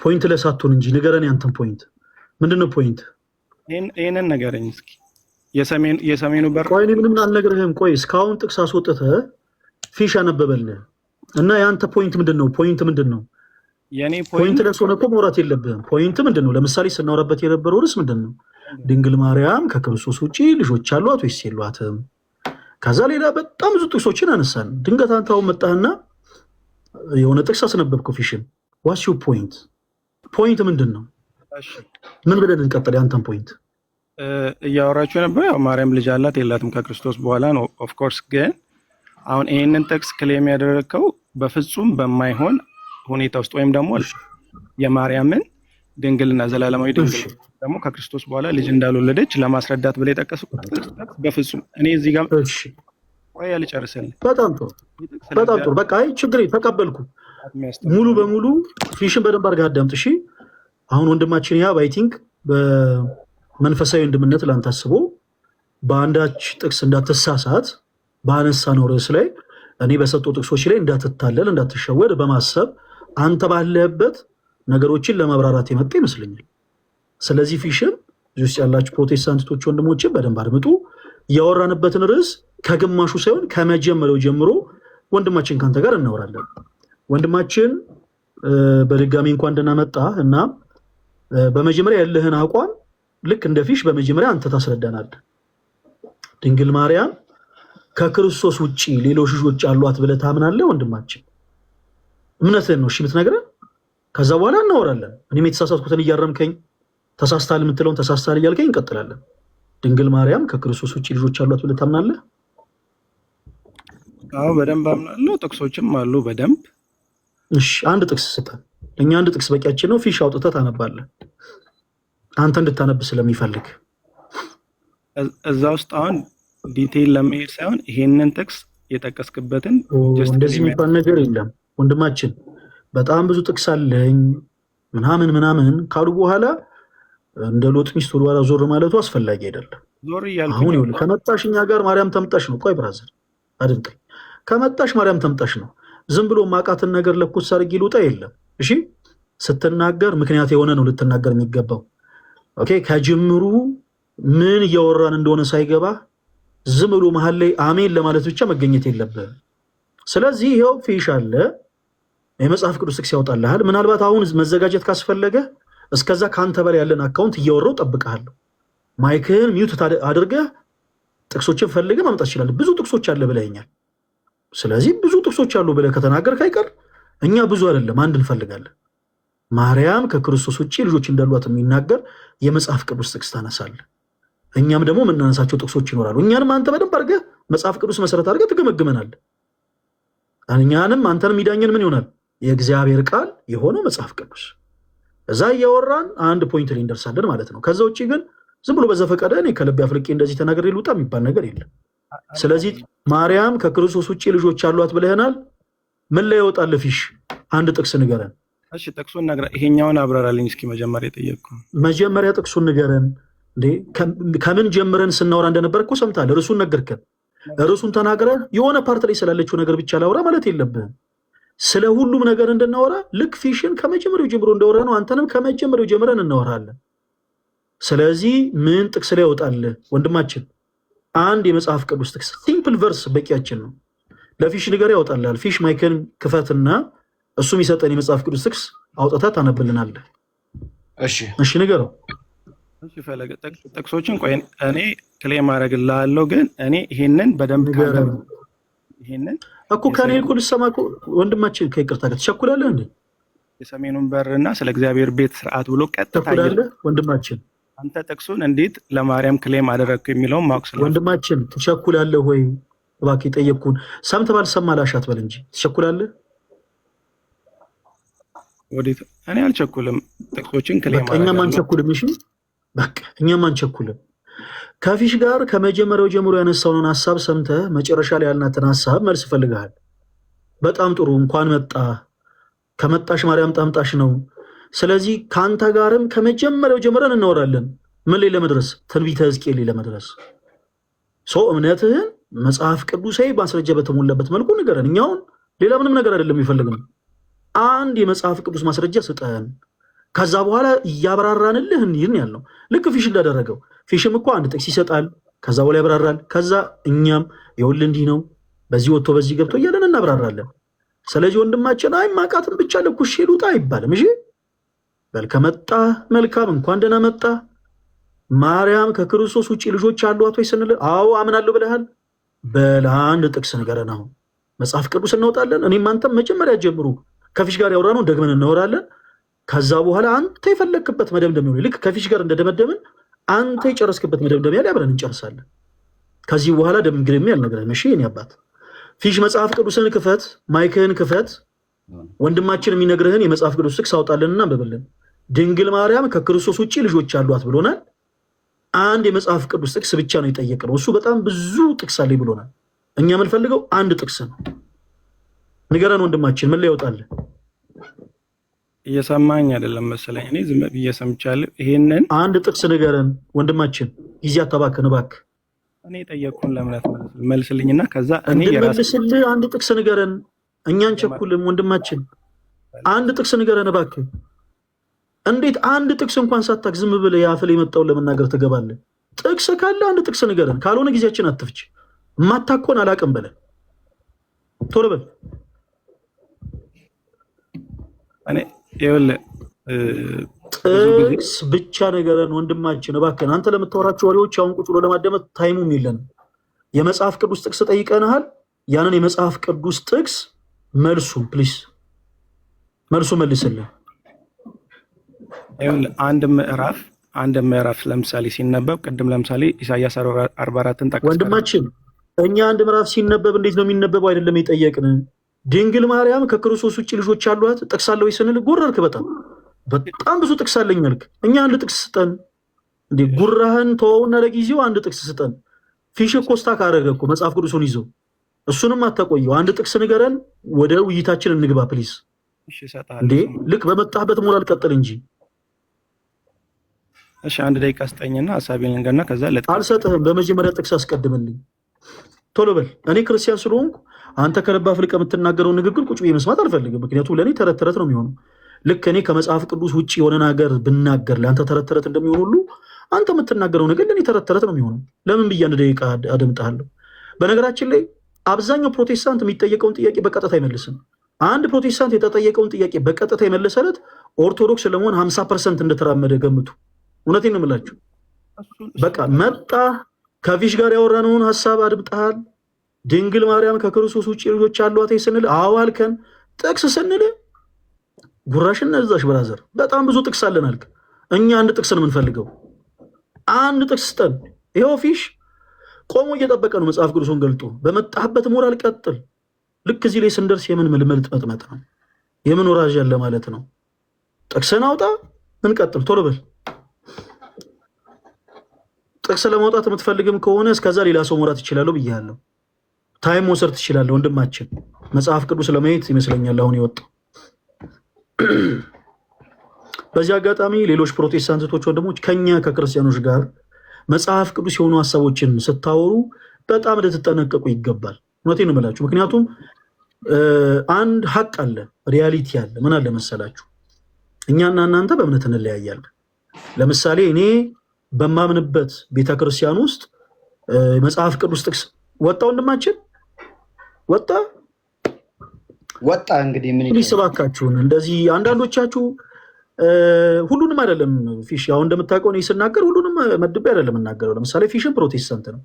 ፖይንት ለሳቱን እንጂ ንገረን፣ ያንተን ፖይንት ምንድን ነው? ፖይንት ይህንን ነገረኝ እስኪ። የሰሜኑ በር ቆይ፣ እኔ ምንም አልነግርህም። ቆይ እስካሁን ጥቅስ አስወጥተህ ፊሽ አነበበልህ እና የአንተ ፖይንት ምንድን ነው? ፖይንት ምንድን ነው? ፖይንት ለስ ሆነ እኮ መውራት የለብህም። ፖይንት ምንድን ነው? ለምሳሌ ስናወራበት የነበረው ርዕስ ምንድን ነው? ድንግል ማርያም ከክርስቶስ ውጭ ልጆች አሏት ወይስ የሏትም? ከዛ ሌላ በጣም ብዙ ጥቅሶችን አነሳን። ድንገት አንተ አሁን መጣህና የሆነ ጥቅስ አስነበብከው ፊሽን። ዋትስ ዩር ፖይንት? ፖይንት ምንድን ነው? ምን ብለን እንቀጥል? ያንተን ፖይንት እያወራችሁ የነበረው ያው ማርያም ልጅ አላት የላትም ከክርስቶስ በኋላ ነው። ኦፍኮርስ ግን አሁን ይህንን ጥቅስ ክሌም ያደረግከው በፍጹም በማይሆን ሁኔታ ውስጥ ወይም ደግሞ የማርያምን ድንግልና ዘላለማዊ ድንግል ደግሞ ከክርስቶስ በኋላ ልጅ እንዳልወለደች ለማስረዳት ብለ የጠቀስኩት በፍጹም እኔ እዚህ ጋር ቆይ ያልጨርስልኝ። በጣም ጥሩ በቃ አይ ችግር ተቀበልኩ። ሙሉ በሙሉ ፊሽን በደንብ አድርገህ አዳምጥ እሺ። አሁን ወንድማችን ያ አይ ቲንክ በመንፈሳዊ ወንድምነት ላንተ አስቦ በአንዳች ጥቅስ እንዳትሳሳት ባነሳ ነው ርዕስ ላይ እኔ በሰጡ ጥቅሶች ላይ እንዳትታለል እንዳትሸወድ በማሰብ አንተ ባለህበት ነገሮችን ለማብራራት የመጣ ይመስለኛል። ስለዚህ ፊሽን እዚህ ውስጥ ያላችሁ ፕሮቴስታንቶች ወንድሞችን በደንብ አድምጡ። ያወራንበትን ርዕስ ከግማሹ ሳይሆን ከመጀመሪያው ጀምሮ ወንድማችን ካንተ ጋር እናወራለን። ወንድማችን በድጋሚ እንኳን ደህና መጣህ እና በመጀመሪያ ያለህን አቋም ልክ እንደ ፊሽ በመጀመሪያ አንተ ታስረዳናለህ። ድንግል ማርያም ከክርስቶስ ውጪ ሌሎች ልጆች አሏት ብለህ ታምናለህ? ወንድማችን እምነትህን ነው እሺ የምትነግረን። ከዛ በኋላ እናወራለን። እኔም የተሳሳትኩትን እያረምከኝ ተሳስተሃል የምትለውን ተሳስተሃል እያልከኝ እንቀጥላለን። ድንግል ማርያም ከክርስቶስ ውጪ ልጆች አሏት ብለህ ታምናለህ? አዎ በደንብ አምናለሁ። ጥቅሶችም አሉ በደንብ። እሺ አንድ ጥቅስ ስጠን። እኛ አንድ ጥቅስ በቂያችን ነው። ፊሽ አውጥተህ ታነባለህ፣ አንተ እንድታነብ ስለሚፈልግ። እዛ ውስጥ አሁን ዲቴይል ለመሄድ ሳይሆን ይሄንን ጥቅስ የጠቀስክበትን እንደዚህ የሚባል ነገር የለም ወንድማችን። በጣም ብዙ ጥቅስ አለኝ ምናምን ካሉ በኋላ እንደ ሎጥ ሚስት ወደ ኋላ ዞር ማለቱ አስፈላጊ አይደለም። ዞር እያልኩ አሁን ይኸውልህ ከመጣሽ እኛ ጋር ማርያም ተምጣሽ ነው። ቆይ ብራዘር አድምጠኝ። ከመጣሽ ማርያም ተምጣሽ ነው። ዝም ብሎ ማቃትን ነገር ለኩስ አድርጊ ልውጣ የለም። እሺ ስትናገር ምክንያት የሆነ ነው ልትናገር የሚገባው። ኦኬ ከጅምሩ ምን እያወራን እንደሆነ ሳይገባ ዝም ብሎ መሀል ላይ አሜን ለማለት ብቻ መገኘት የለብህም። ስለዚህ ይኸው ፊሽ አለ፣ የመጽሐፍ ቅዱስ ጥቅስ ያወጣልሃል። ምናልባት አሁን መዘጋጀት ካስፈለገ እስከዛ ከአንተ በላይ ያለን አካውንት እያወራው ጠብቀሃለሁ። ማይክህን ሚዩት አድርገህ ጥቅሶችን ፈልገህ ማምጣት ይችላል። ብዙ ጥቅሶች አለ ብለኸኛል። ስለዚህ ብዙ ጥቅሶች አሉ ብለህ ከተናገርክ አይቀር እኛ ብዙ አይደለም አንድ እንፈልጋለን። ማርያም ከክርስቶስ ውጭ ልጆች እንዳሏት የሚናገር የመጽሐፍ ቅዱስ ጥቅስ ታነሳለህ። እኛም ደግሞ የምናነሳቸው ጥቅሶች ይኖራሉ። እኛንም አንተ በደንብ አድርገህ መጽሐፍ ቅዱስ መሰረት አድርገህ ትገመግመናለህ። እኛንም አንተንም ይዳኘን ምን ይሆናል? የእግዚአብሔር ቃል የሆነው መጽሐፍ ቅዱስ። እዛ እያወራን አንድ ፖይንት ላይ እንደርሳለን ማለት ነው። ከዛ ውጭ ግን ዝም ብሎ በዘፈቀደ እኔ ከልቤ አፍልቄ እንደዚህ ተናግሬ ልውጣ የሚባል ነገር የለም። ስለዚህ ማርያም ከክርስቶስ ውጭ ልጆች አሏት ብለህናል። ምን ላይ ይወጣል ፊሽ? አንድ ጥቅስ ንገረን። እሺ ጥቅሱን ነግረህ ይሄኛውን አብራራልኝ እስኪ። መጀመሪያ የጠየቅኩህ መጀመሪያ ጥቅሱን ንገረን። እንዴ ከምን ጀምረን ስናወራ እንደነበር እኮ ሰምተሃል። ርዕሱን ነገርከን። ርዕሱን ተናግረህ የሆነ ፓርት ላይ ስላለችው ነገር ብቻ ላውራ ማለት የለብህም። ስለ ሁሉም ነገር እንድናወራ ልክ ፊሽን ከመጀመሪያው ጀምሮ እንዳወራ ነው አንተንም ከመጀመሪያው ጀምረን እናወራለን። ስለዚህ ምን ጥቅስ ላይ ያወጣል ወንድማችን? አንድ የመጽሐፍ ቅዱስ ጥቅስ ሲምፕል ቨርስ በቂያችን ነው። ለፊሽ ንገር ያወጣልሃል። ፊሽ ማይክን ክፈትና እሱ የሚሰጠን የመጽሐፍ ቅዱስ ጥቅስ አውጥተህ ታነብልናለህ። እሺ ንገረው። እሺ ፈለገ ጥቅሶችን ቆይ እኔ ክሌም አደርግልሃለሁ፣ ግን እኔ ይሄንን በደንብ ይሄንን እኮ ከኔ እኮ ልሰማ እኮ ወንድማችን ከይቅርታ ጋር ትቸኩላለህ እንዴ? የሰሜኑን በርና ስለ እግዚአብሔር ቤት ስርዓት ብሎ ቀጥታ ትቸኩላለህ ወንድማችን። አንተ ጥቅሱን እንዴት ለማርያም ክሌም አደረግኩ የሚለውን ማወቅ ስለ ወንድማችን ትቸኩላለህ ወይ? እባክህ ጠየቅኩን። ሰምተህ ባልሰማ ላሻት በል እንጂ ትቸኩላለህ። ወዴት? እኔ አልቸኩልም። ጥቅሶችን ክሌም አደረጋለሁ። እኛም አንቸኩልም። እሺ በቃ እኛም አንቸኩልም። ከፊሽ ጋር ከመጀመሪያው ጀምሮ ያነሳውን ሐሳብ ሰምተህ መጨረሻ ላይ ያልናትን ሐሳብ መልስ ፈልገሃል። በጣም ጥሩ። እንኳን መጣ። ከመጣሽ ማርያም ጣምጣሽ ነው። ስለዚህ ከአንተ ጋርም ከመጀመሪያው ጀምረን እናወራለን። ምን ላይ ለመድረስ? ትንቢተ ሕዝቅኤል ላይ ለመድረስ። እምነትህን መጽሐፍ ቅዱሳዊ ማስረጃ በተሞላበት መልኩ ንገረን። እኛውን ሌላ ምንም ነገር አይደለም የሚፈልግም። አንድ የመጽሐፍ ቅዱስ ማስረጃ ስጠን። ከዛ በኋላ እያብራራንልህ እንሂድ ያለው ልክ ፊሽ እንዳደረገው። ፊሽም እኮ አንድ ጥቅስ ይሰጣል፣ ከዛ በኋላ ያብራራል። ከዛ እኛም ይኸውልህ እንዲህ ነው፣ በዚህ ወጥቶ በዚህ ገብቶ እያለን እናብራራለን። ስለዚህ ወንድማችን አይ ማቃትን ብቻ ለኩሽ ልውጣ አይባልም። እሺ በል ከመጣ መልካም፣ እንኳን ደህና መጣ። ማርያም ከክርስቶስ ውጭ ልጆች አሏት ወይ ስንል አዎ አምናለሁ ብለሃል። በል አንድ ጥቅስ ንገረን። አሁን መጽሐፍ ቅዱስ እናወጣለን። እኔም አንተም መጀመሪያ ጀምሩ ከፊሽ ጋር ያወራነው ደግመን እናወራለን። ከዛ በኋላ አንተ የፈለግክበት መደምደሚያ ነው። ልክ ከፊሽ ጋር እንደደመደምን አንተ የጨረስክበት መደምደሚያ ላይ አብረን እንጨርሳለን። ከዚህ በኋላ ደምግልሜ አልነግረህም። እሺ የኔ አባት ፊሽ መጽሐፍ ቅዱስን ክፈት፣ ማይክህን ክፈት። ወንድማችን የሚነግርህን የመጽሐፍ ቅዱስ ጥቅስ አውጣልንና አንብብልን። ድንግል ማርያም ከክርስቶስ ውጭ ልጆች አሏት ብሎናል። አንድ የመጽሐፍ ቅዱስ ጥቅስ ብቻ ነው የጠየቅነው። እሱ በጣም ብዙ ጥቅስ አለኝ ብሎናል። እኛ የምንፈልገው አንድ ጥቅስ ነው። ንገረን ወንድማችን፣ ምን ላይ ያወጣል? እየሰማኝ አይደለም መሰለኝ። እኔ ዝም ብዬ ሰምቻለሁ። ይሄንን አንድ ጥቅስ ንገረን ወንድማችን፣ ጊዜ አታባክን እባክህ። እኔ የጠየቅኩህን ለምን መልስልኝና ከዛ እኔ እንድመልስልህ አንድ ጥቅስ ንገረን። እኛን ቸኩልም ወንድማችን፣ አንድ ጥቅስ ንገረን እባክህ። እንዴት አንድ ጥቅስ እንኳን ሳታክ ዝም ብለህ የአፍል የመጣውን ለመናገር ትገባለህ? ጥቅስ ካለ አንድ ጥቅስ ንገረን፣ ካልሆነ ጊዜያችን አትፍጭ። ማታኮን አላቅም በለን፣ ቶሎ በል። እኔ ይኸውልህ ጥቅስ ብቻ ነገረን ወንድማችን እባክህን። አንተ ለምታወራቸው ወሬዎች አሁን ቁጭ ብሎ ለማዳመጥ ታይሙም የለንም። የመጽሐፍ ቅዱስ ጥቅስ ጠይቀንሃል። ያንን የመጽሐፍ ቅዱስ ጥቅስ መልሱን ፕሊስ መልሱ መልስልን። ይኸውልህ አንድ ምዕራፍ ለምሳሌ ሲነበብ ቅድም ለምሳሌ ኢሳያስ 44ን ጠቅሰህ ወንድማችን እኛ አንድ ምዕራፍ ሲነበብ እንዴት ነው የሚነበበው አይደለም የጠየቅን። ድንግል ማርያም ከክርስቶስ ውጭ ልጆች አሏት ጥቅስ አለው ስንል ጎረርክ። በጣም ብዙ ጥቅስ አለኝ አልክ። እኛ አንድ ጥቅስ ስጠን እንዴ! ጉራህን ተወውና ለጊዜው አንድ ጥቅስ ስጠን። ፊሽ ኮስታ ካረገ እኮ መጽሐፍ ቅዱሱን ይዞ እሱንም አታቆየው። አንድ ጥቅስ ንገረን፣ ወደ ውይይታችን እንግባ ፕሊዝ። እንዴ ልክ በመጣህበት ሞራል ቀጥል እንጂ። እሺ አንድ ደቂቃ ስጠኝና ሐሳቤን ልንገርና ከዛ አልሰጥህም። በመጀመሪያ ጥቅስ አስቀድምልኝ፣ ቶሎ በል። እኔ ክርስቲያን ስለሆንኩ አንተ ከልብ አፍልቀህ የምትናገረውን ንግግር ቁጭ ብዬ መስማት አልፈልግም። ምክንያቱም ለእኔ ተረት ተረት ነው የሚሆነው። ልክ እኔ ከመጽሐፍ ቅዱስ ውጭ የሆነ ነገር ብናገር ለአንተ ተረት ተረት እንደሚሆን ሁሉ አንተ የምትናገረው ነገር ለእኔ ተረት ተረት ነው የሚሆነው። ለምን ብዬ አንድ ደቂቃ አደምጥሃለሁ። በነገራችን ላይ አብዛኛው ፕሮቴስታንት የሚጠየቀውን ጥያቄ በቀጥታ አይመልስም። አንድ ፕሮቴስታንት የተጠየቀውን ጥያቄ በቀጥታ የመለሰለት ኦርቶዶክስ ለመሆን 50% እንደተራመደ ገምቱ። እውነቴን ነው የምላችሁ። በቃ መጣ ከፊሽ ጋር ያወራነውን ሀሳብ አድምጠሃል። ድንግል ማርያም ከክርስቶስ ውጭ ልጆች አሏት ስንል አዎ አልከን። ጥቅስ ስንል ጉራሽን ነዛሽ ብራዘር፣ በጣም ብዙ ጥቅስ አለን አልክ። እኛ አንድ ጥቅስ ነው የምንፈልገው። አንድ ጥቅስ ስጠን። ይኸው ፊሽ ቆሞ እየጠበቀ ነው መጽሐፍ ቅዱሱን ገልጦ። በመጣህበት ሞራል ቀጥል። ልክ እዚህ ላይ ስንደርስ የምን ምልመልጥ መጥመጥ ነው፣ የምን ወራጅ ያለ ማለት ነው። ጥቅስን አውጣ እንቀጥል። ቶሎ በል። ጥቅስ ለማውጣት የምትፈልግም ከሆነ እስከዛ ሌላ ሰው መውራት ይችላለሁ ብያለሁ። ታይም መውሰድ ትችላለህ ወንድማችን። መጽሐፍ ቅዱስ ለማየት ይመስለኛል አሁን የወጣው። በዚህ አጋጣሚ ሌሎች ፕሮቴስታንቶች ወንድሞች ከኛ ከክርስቲያኖች ጋር መጽሐፍ ቅዱስ የሆኑ ሀሳቦችን ስታወሩ በጣም ልትጠነቀቁ ይገባል። እውነቴን ነው የምላችሁ። ምክንያቱም አንድ ሀቅ አለ፣ ሪያሊቲ አለ። ምን አለ መሰላችሁ? እኛና እናንተ በእምነት እንለያያለን። ለምሳሌ እኔ በማምንበት ቤተክርስቲያን ውስጥ መጽሐፍ ቅዱስ ጥቅስ ወጣ፣ ወንድማችን ወጣ። እንግዲህ ምን ይሰባካችሁን እንደዚህ አንዳንዶቻችሁ ሁሉንም አይደለም ፊሽ፣ ያው እንደምታውቀው እኔ ስናገር ሁሉንም መድቤ አይደለም የምናገረው። ለምሳሌ ፊሽን ፕሮቴስታንት ነው።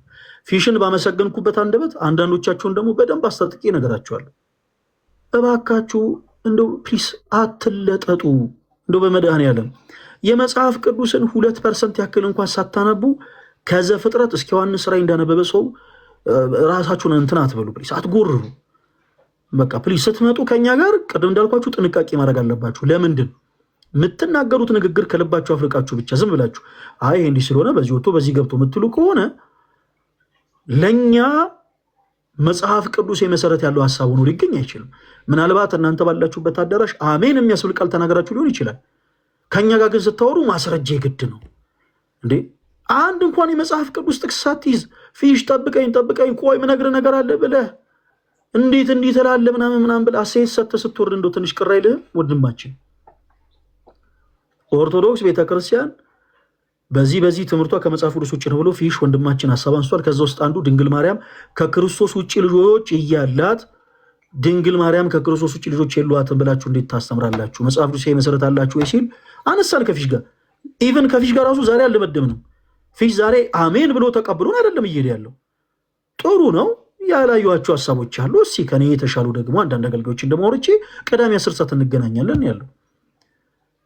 ፊሽን ባመሰገንኩበት አንደበት አንዳንዶቻችሁን ደግሞ በደንብ አስታጥቄ ነገራችኋለሁ። እባካችሁ እንደው ፕሊስ አትለጠጡ። እንደው በመድኃኔዓለም የመጽሐፍ ቅዱስን 2% ያክል እንኳን ሳታነቡ ከዘፍጥረት እስከ ዮሐንስ ራዕይ እንዳነበበ ሰው ራሳችሁን እንትን አትበሉ ፕሊስ፣ አትጎርሩ። በቃ ፕሊስ ስትመጡ ከኛ ጋር ቅድም እንዳልኳችሁ ጥንቃቄ ማድረግ አለባችሁ። ለምንድን የምትናገሩት ንግግር ከልባችሁ አፍልቃችሁ ብቻ ዝም ብላችሁ አይ እንዲህ ስለሆነ በዚህ ወጥቶ በዚህ ገብቶ የምትሉ ከሆነ ለእኛ መጽሐፍ ቅዱስ የመሰረት ያለው ሀሳብ ሆኖ ሊገኝ አይችልም። ምናልባት እናንተ ባላችሁበት አዳራሽ አሜን የሚያስብል ቃል ተናገራችሁ ሊሆን ይችላል። ከኛ ጋር ግን ስታወሩ ማስረጃ የግድ ነው እንዴ። አንድ እንኳን የመጽሐፍ ቅዱስ ጥቅስ ሳትይዝ ፊሽ ጠብቀኝ ቆይ ምነግርህ ነገር አለ ብለህ እንዴት እንዲህ ትላለህ ምናምን ብለህ አስተያየት ሰጥተህ ስትወርድ እንደው ትንሽ ቅር አይልህም ወንድማችን? ኦርቶዶክስ ቤተክርስቲያን በዚህ ትምህርቷ ከመጽሐፍ ቅዱስ ውጭ ነው ብሎ ፊሽ ወንድማችን ሀሳብ አንስቷል። ከዛ ውስጥ አንዱ ድንግል ማርያም ከክርስቶስ ውጭ ልጆች እያላት ድንግል ማርያም ከክርስቶስ ውጭ ልጆች የሏትም ብላችሁ እንዴት ታስተምራላችሁ? መጽሐፍ ቅዱስ መሰረት አላችሁ ወይ ሲል አነሳል ከፊሽ ጋር። ኢቨን ከፊሽ ጋር ራሱ ዛሬ አልመደብንም። ፊሽ ዛሬ አሜን ብሎ ተቀብሎን አይደለም እየሄደ ያለው። ጥሩ ነው። ያላዩዋቸው ሀሳቦች አሉ። እስኪ ከኔ የተሻሉ ደግሞ አንዳንድ አገልጋዮች እንደማወርቼ ቅዳሜ 10 ሰዓት እንገናኛለን ያለው።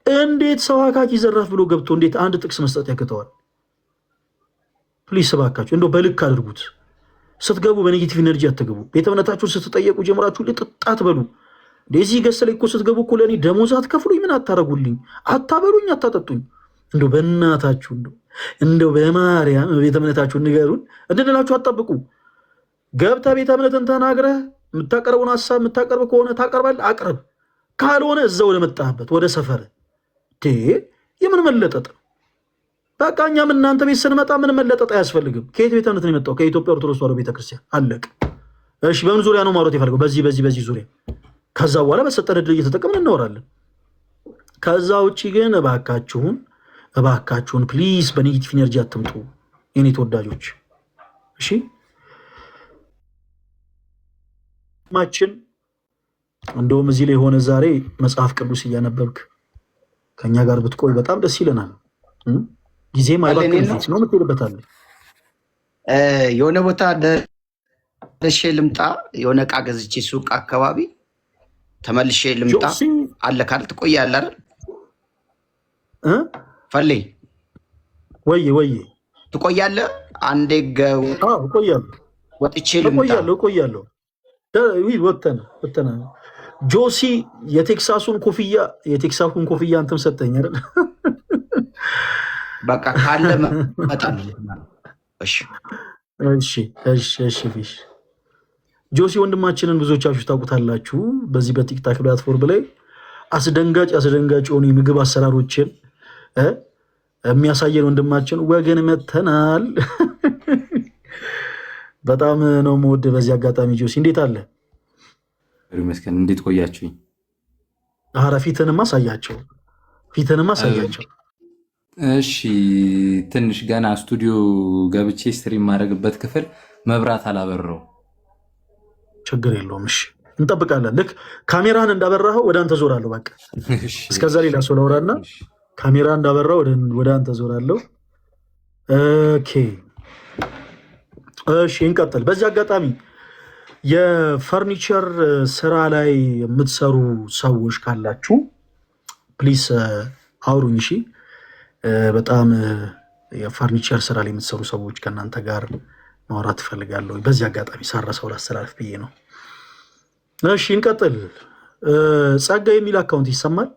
እንዴት ሰው አካኪ ዘራፍ ብሎ ገብቶ እንዴት አንድ ጥቅስ መስጠት ያቅተዋል? ፕሊስ እባካችሁ እንደው በልክ አድርጉት። ስትገቡ በኔጌቲቭ ኤነርጂ አትገቡ። ቤተ እምነታችሁን ስትጠየቁ ጀምራችሁ ልጥጣት በሉ። እንደዚህ ገስ ላይ እኮ ስትገቡ እኮ ለእኔ ደሞዝ አትከፍሉኝ፣ ምን አታረጉልኝ፣ አታበሉኝ፣ አታጠጡኝ። እንደው በእናታችሁ እንደው በማርያም ቤተ እምነታችሁን ንገሩን እንድንላችሁ አትጠብቁ። ገብታ ቤተ እምነትን ተናግረህ የምታቀርበውን ሀሳብ የምታቀርብ ከሆነ ታቀርባለህ፣ አቅርብ። ካልሆነ እዛ ወደ መጣህበት ወደ ሰፈር የምን መለጠጥ ነው? በቃ እኛም እናንተ ቤት ስንመጣ ምን መለጠጥ አያስፈልግም። ከየት ቤተ እምነት ነው የመጣው? ከኢትዮጵያ ኦርቶዶክስ ተዋሕዶ ቤተክርስቲያን። አለቅ። እሺ በምን ዙሪያ ነው ማውራት የፈለገው? በዚህ ዙሪያ። ከዛ በኋላ በሰጠን ዕድል እየተጠቀምን እናወራለን። ከዛ ውጭ ግን እባካችሁን ፕሊዝ በኔጌቲቭ ኢነርጂ አትምጡ። የኔ ተወዳጆች። እሺ ማችን እንደውም እዚህ ላይ ሆነ ዛሬ መጽሐፍ ቅዱስ እያነበብክ ከኛ ጋር ብትቆይ በጣም ደስ ይለናል። ጊዜም አይባክን ፊት ነው የምትሄድበታለህ። የሆነ ቦታ ደርሼ ልምጣ፣ የሆነ ዕቃ ገዝቼ ሱቅ አካባቢ ተመልሼ ልምጣ። አለ ካል ትቆያለህ አይደል? ፈሌ ወይ ትቆያለህ? አንዴ እቆያለሁ፣ ወጥቼ ልምጣ። እቆያለሁ። ወተና ጆሲ የቴክሳሱን ኮፍያ አንተም ሰጠኝ አይደል? በቃ ካለ መጣል። እሺ ፊሽ ጆሲ ወንድማችንን ብዙዎቻችሁ ታውቁታላችሁ። በዚህ በቲክታክ ፕላትፎርም ላይ አስደንጋጭ የሆኑ የምግብ አሰራሮችን የሚያሳየን ወንድማችን ወገን መተናል። በጣም ነው የምወድ። በዚህ አጋጣሚ ጆሲ እንዴት አለ? መስከን እንዴት ቆያችሁኝ? ኧረ ፊትንማ አሳያቸው። እሺ ትንሽ ገና ስቱዲዮ ገብቼ ስትሪም ማድረግበት ክፍል መብራት አላበራው። ችግር የለውም። እሺ እንጠብቃለን። ልክ ካሜራህን እንዳበራኸው ወደ አንተ ዞራለሁ። በቃ እስከዛ ሌላ ሰው ላውራና ካሜራ እንዳበራው ወደ አንተ ዞራለሁ። ኦኬ እሺ እንቀጥል። በዚህ አጋጣሚ የፈርኒቸር ስራ ላይ የምትሰሩ ሰዎች ካላችሁ ፕሊስ አውሩኝ። እሺ በጣም የፈርኒቸር ስራ ላይ የምትሰሩ ሰዎች ከእናንተ ጋር ማውራት ትፈልጋለሁ። በዚህ አጋጣሚ ሳረሰው ላስተላልፍ ብዬ ነው። እሺ እንቀጥል። ጸጋ የሚል አካውንት ይሰማል?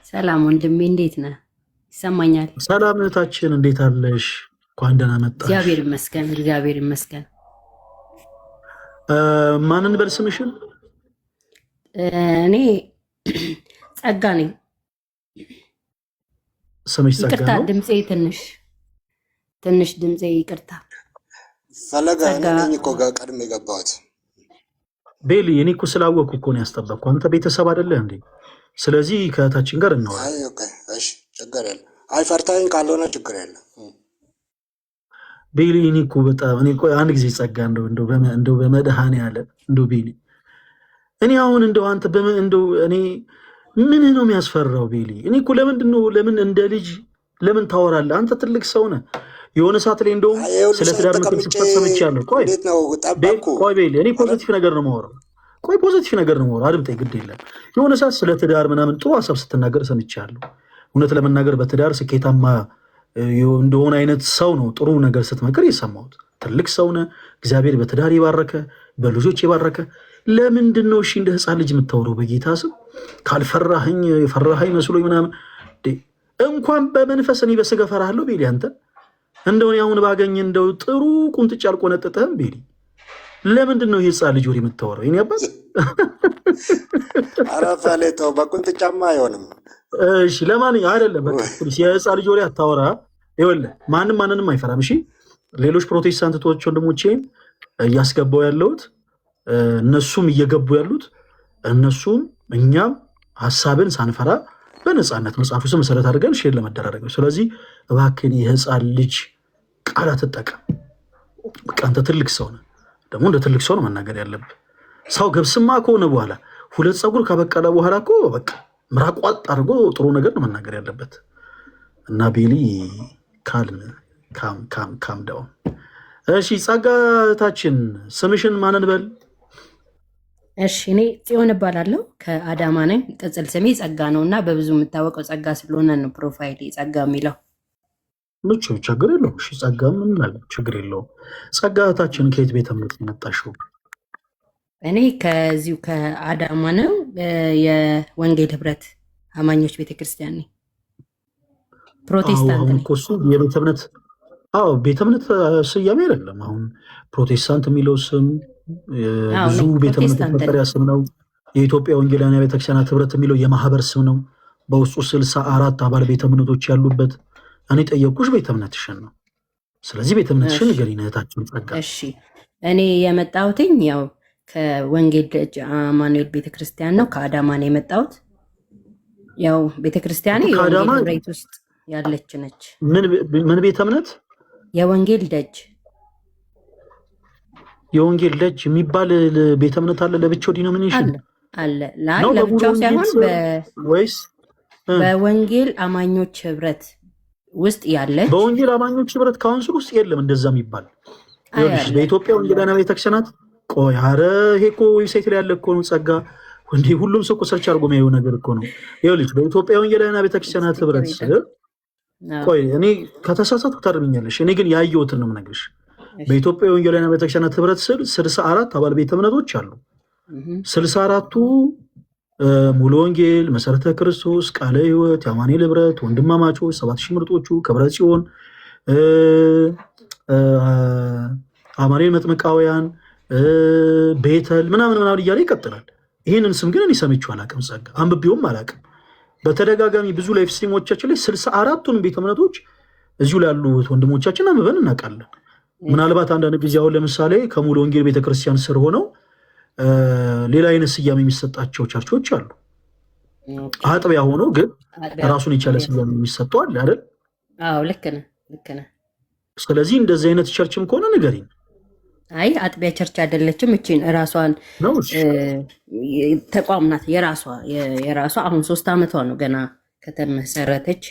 ሰላም ወንድሜ እንዴት ነህ? ይሰማኛል። ሰላም እህታችን እንዴት አለሽ? እንኳን ደህና መጣሽ። እግዚአብሔር ይመስገን። ማንን በል ስምሽን? እኔ ጸጋ ነኝ። ስምሽ ጸጋ ይቅርታ፣ ነው? ድምፄ ትንሽ ድምፄ ይቅርታ። ፈለገ ነኝ እኮ ቀድሜ የገባሁት። ቤሊ እኔ እኮ ስላወቅኩ እኮ ነው ያስጠበቅኩ። አንተ ቤተሰብ አይደለህ እንዴ? ስለዚህ ከእህታችን ጋር እናወራለን። እሺ ችግር የለም። ፈርታኝ ካልሆነ ችግር የለም። ቤሊ እኔ እኮ በጣም አንድ ጊዜ ጸጋ እንደው በመድኃኔዓለም እንደው ቤሊ እኔ አሁን እንደው አንተ እኔ ምን ነው የሚያስፈራው? ቤሊ እኔ እኮ ለምን እንደ ልጅ ለምን ታወራለህ? አንተ ትልቅ ሰው ነህ። የሆነ ሰዓት ላይ እንደውም ስለ ትዳር ምክር ስትፈጽም ሰምቻለሁ። ቆይ ቤሊ እኔ ፖዚቲቭ ነገር ነው የማወራው። አድምጠኝ፣ ግድ የለም። የሆነ ሰዓት ስለ ትዳር ምናምን ጥሩ ሀሳብ ስትናገር ሰምቻለሁ። እውነት ለመናገር በትዳር ስኬታማ እንደሆነ አይነት ሰው ነው ጥሩ ነገር ስትመክር የሰማሁት። ትልቅ ሰው ነህ። እግዚአብሔር በትዳር የባረከ በልጆች የባረከ። ለምንድን ነው እሺ እንደ ህፃን ልጅ የምታወራው? በጌታ ስም ካልፈራኸኝ የፈራኸኝ መስሎኝ ምናምን። እንኳን በመንፈስ እኔ በስጋ ፈራሃለሁ ቤሊ። አንተ እንደሆነ አሁን ባገኝ እንደው ጥሩ ቁንጥጫ አልቆነጠጠህም ቤሊ። ለምንድን ነው የህፃን ልጅ ወሬ የምታወራው? ይኔ አባት አረፋሌ ተው፣ በቁንጥጫማ አይሆንም። እሺ ለማን አይደለም፣ የህፃን ልጅ ወሬ አታወራ። ይኸውልህ ማንንም አይፈራም። እሺ ሌሎች ፕሮቴስታንቶች ወንድሞቼን እያስገባው ያለሁት እነሱም እየገቡ ያሉት እነሱም እኛም ሀሳብን ሳንፈራ በነፃነት መጽሐፉ ስም መሰረት አድርገን ሼር ለመደራረግ ነው። ስለዚህ እባክህን የህፃን ልጅ ቃል አትጠቀም። በቃ አንተ ትልቅ ሰው ነህ፣ ደግሞ እንደ ትልቅ ሰው ነው መናገር ያለብህ። ሰው ገብስማ ከሆነ በኋላ ሁለት ፀጉር ካበቀለ በኋላ እኮ በቃ ምራቅ ዋጥ አድርጎ ጥሩ ነገር ነው መናገር ያለበት። እና ቤሊ ካም ዳውን። እሺ ጸጋታችን ስምሽን ማንን በል? እሺ እኔ ጽዮን እባላለሁ፣ ከአዳማ ነኝ። ቅጽል ስሜ ጸጋ ነው እና በብዙ የምታወቀው ጸጋ ስለሆነ ነው ፕሮፋይል ጸጋ የሚለው። ምቹ ችግር የለውም። እሺ ጸጋ ምን ማለት ችግር የለውም። ጸጋታችን ከየት ቤተ እምነት የመጣሽው? እኔ ከዚሁ ከአዳማ ነው፣ የወንጌል ህብረት አማኞች ቤተክርስቲያን ነኝ። ፕሮቴስታንት ነኝ። የቤተ እምነት ቤተ እምነት ስያሜ አይደለም። አሁን ፕሮቴስታንት የሚለው ስም ብዙ ቤተ እምነት መጠሪያ ስም ነው። የኢትዮጵያ ወንጌላውያን ቤተክርስቲያናት ህብረት የሚለው የማህበር ስም ነው። በውስጡ 64 አባል ቤተ እምነቶች ያሉበት። እኔ ጠየቅኩሽ ቤተ እምነትሽን ነው። ስለዚህ ቤተ እምነትሽን ንገሪኝ እህታችን ጸጋ። እሺ እኔ የመጣሁትኝ ያው ከወንጌል ደጅ አማኑኤል ቤተክርስቲያን ነው። ከአዳማ ነው የመጣሁት። ያው ቤተክርስቲያኔ የወንጌል ህብረት ውስጥ ያለች ነች። ምን ቤተ እምነት? የወንጌል ደጅ የወንጌል ደጅ የሚባል ቤተ እምነት አለ ለብቻው ዲኖሚኔሽን አለ ላይ ለብቻው ሳይሆን ወይስ በወንጌል አማኞች ህብረት ውስጥ ያለች? በወንጌል አማኞች ህብረት ካውንስል ውስጥ የለም እንደዛ የሚባል። በኢትዮጵያ ወንጌላውያን ቤተክርስቲያናት ቆይ፣ ኧረ ይሄ እኮ ዌብሳይት ላይ ያለ እኮ ነው ጸጋ እንዴ! ሁሉም ሰው እኮ ሰርች አድርጎ የሚያየው ነገር እኮ ነው። ይኸውልሽ በኢትዮጵያ ወንጌላውያን ቤተክርስቲያናት ህብረት ስር ቆይ፣ እኔ ከተሳሳትኩ ታርምኛለሽ። እኔ ግን ያየሁትን ነው የምነግርሽ። በኢትዮጵያ ወንጌላውያን ቤተክርስቲያናት ህብረት ስር 64 አባል ቤተ እምነቶች አሉ። 64ቱ ሙሉ ወንጌል፣ መሰረተ ክርስቶስ፣ ቃለ ሕይወት፣ የአማኑኤል ህብረት፣ ወንድማማቾች፣ 7000 ምርጦቹ፣ ክብረ ጽዮን፣ አማኑኤል መጥምቃውያን፣ ቤተል ምናምን እያለ ይቀጥላል። ይህንን ስም ግን እኔ ሰምቼው አላውቅም፣ ጸጋ አንብቤውም አላውቅም። በተደጋጋሚ ብዙ ላይፍ ስትሪሞቻችን ላይ 64ቱን ቤተ እምነቶች እዚሁ ላይ ያሉት ወንድሞቻችን አንብበን እናውቃለን። ምናልባት አንዳንድ ጊዜ አሁን ለምሳሌ ከሙሉ ወንጌል ቤተክርስቲያን ስር ሆነው ሌላ አይነት ስያሜ የሚሰጣቸው ቸርቾች አሉ። አጥቢያ ሆኖ ግን ራሱን የቻለ ስያሜ የሚሰጠው አለ አይደል? አዎ ልክ ነህ። ስለዚህ እንደዚህ አይነት ቸርችም ከሆነ ንገሪኝ። አይ አጥቢያ ቸርች አይደለችም። እቺን ራሷን ተቋም ናት። የራሷ አሁን 3 ዓመቷ ነው ገና ከተመሰረተች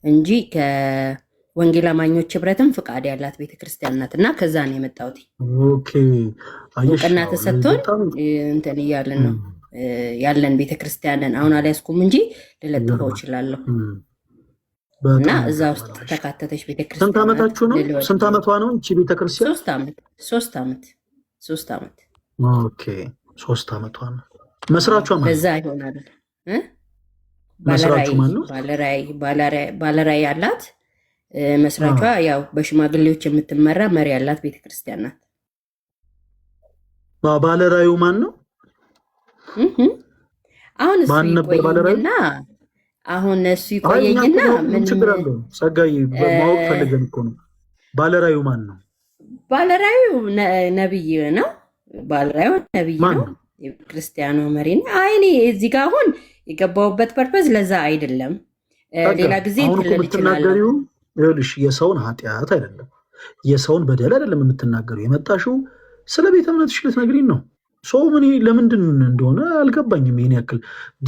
እንጂ ከወንጌል አማኞች ህብረትም ፍቃድ ያላት ቤተክርስቲያን ናት። እና ከዛ ነው የመጣሁት። ኦኬ እውቅና ተሰጥቶን እንትን እያልን ነው ያለን ቤተክርስቲያንን። አሁን አልያዝኩም እንጂ ልለጥፈው እችላለሁ። እና እዛ ውስጥ ተካተተች ቤተክርስቲያን። ስንት ዓመታችሁ ነው? ስንት ዓመቷ ነው እቺ ቤተክርስቲያን? 3 ዓመት። ኦኬ 3 ዓመቷ ነው። መስራቿ ማለት በዛ ይሆናል። መስራቹ ማለት ነው ባለራዕይ ያላት መስራቿ ያው በሽማግሌዎች የምትመራ መሪ ያላት ቤተክርስቲያን ናት። ባለራዕዩ ማን ነው? አሁን እሱ ይቆየኝና ምን ችግር አለው? ጸጋዬ ማወቅ ፈልገን እኮ ነው። ባለራዕዩ ማን ነው? ባለራዕዩ ነብይ ነው። ባለራዕዩ ነብይ ነው። የክርስቲያኑ መሪ ነው። እኔ እዚህ ጋር አሁን የገባሁበት ፐርፐዝ ለዛ አይደለም። ሌላ ጊዜ ትልል ይችላል። ይኸውልሽ የሰውን ኃጢአት አይደለም የሰውን በደል አይደለም የምትናገሩ። የመጣሽው ስለ ቤተ እምነትሽ ልትነግሪን ነው። ሰው ምን ለምንድን እንደሆነ አልገባኝም። ይሄን ያክል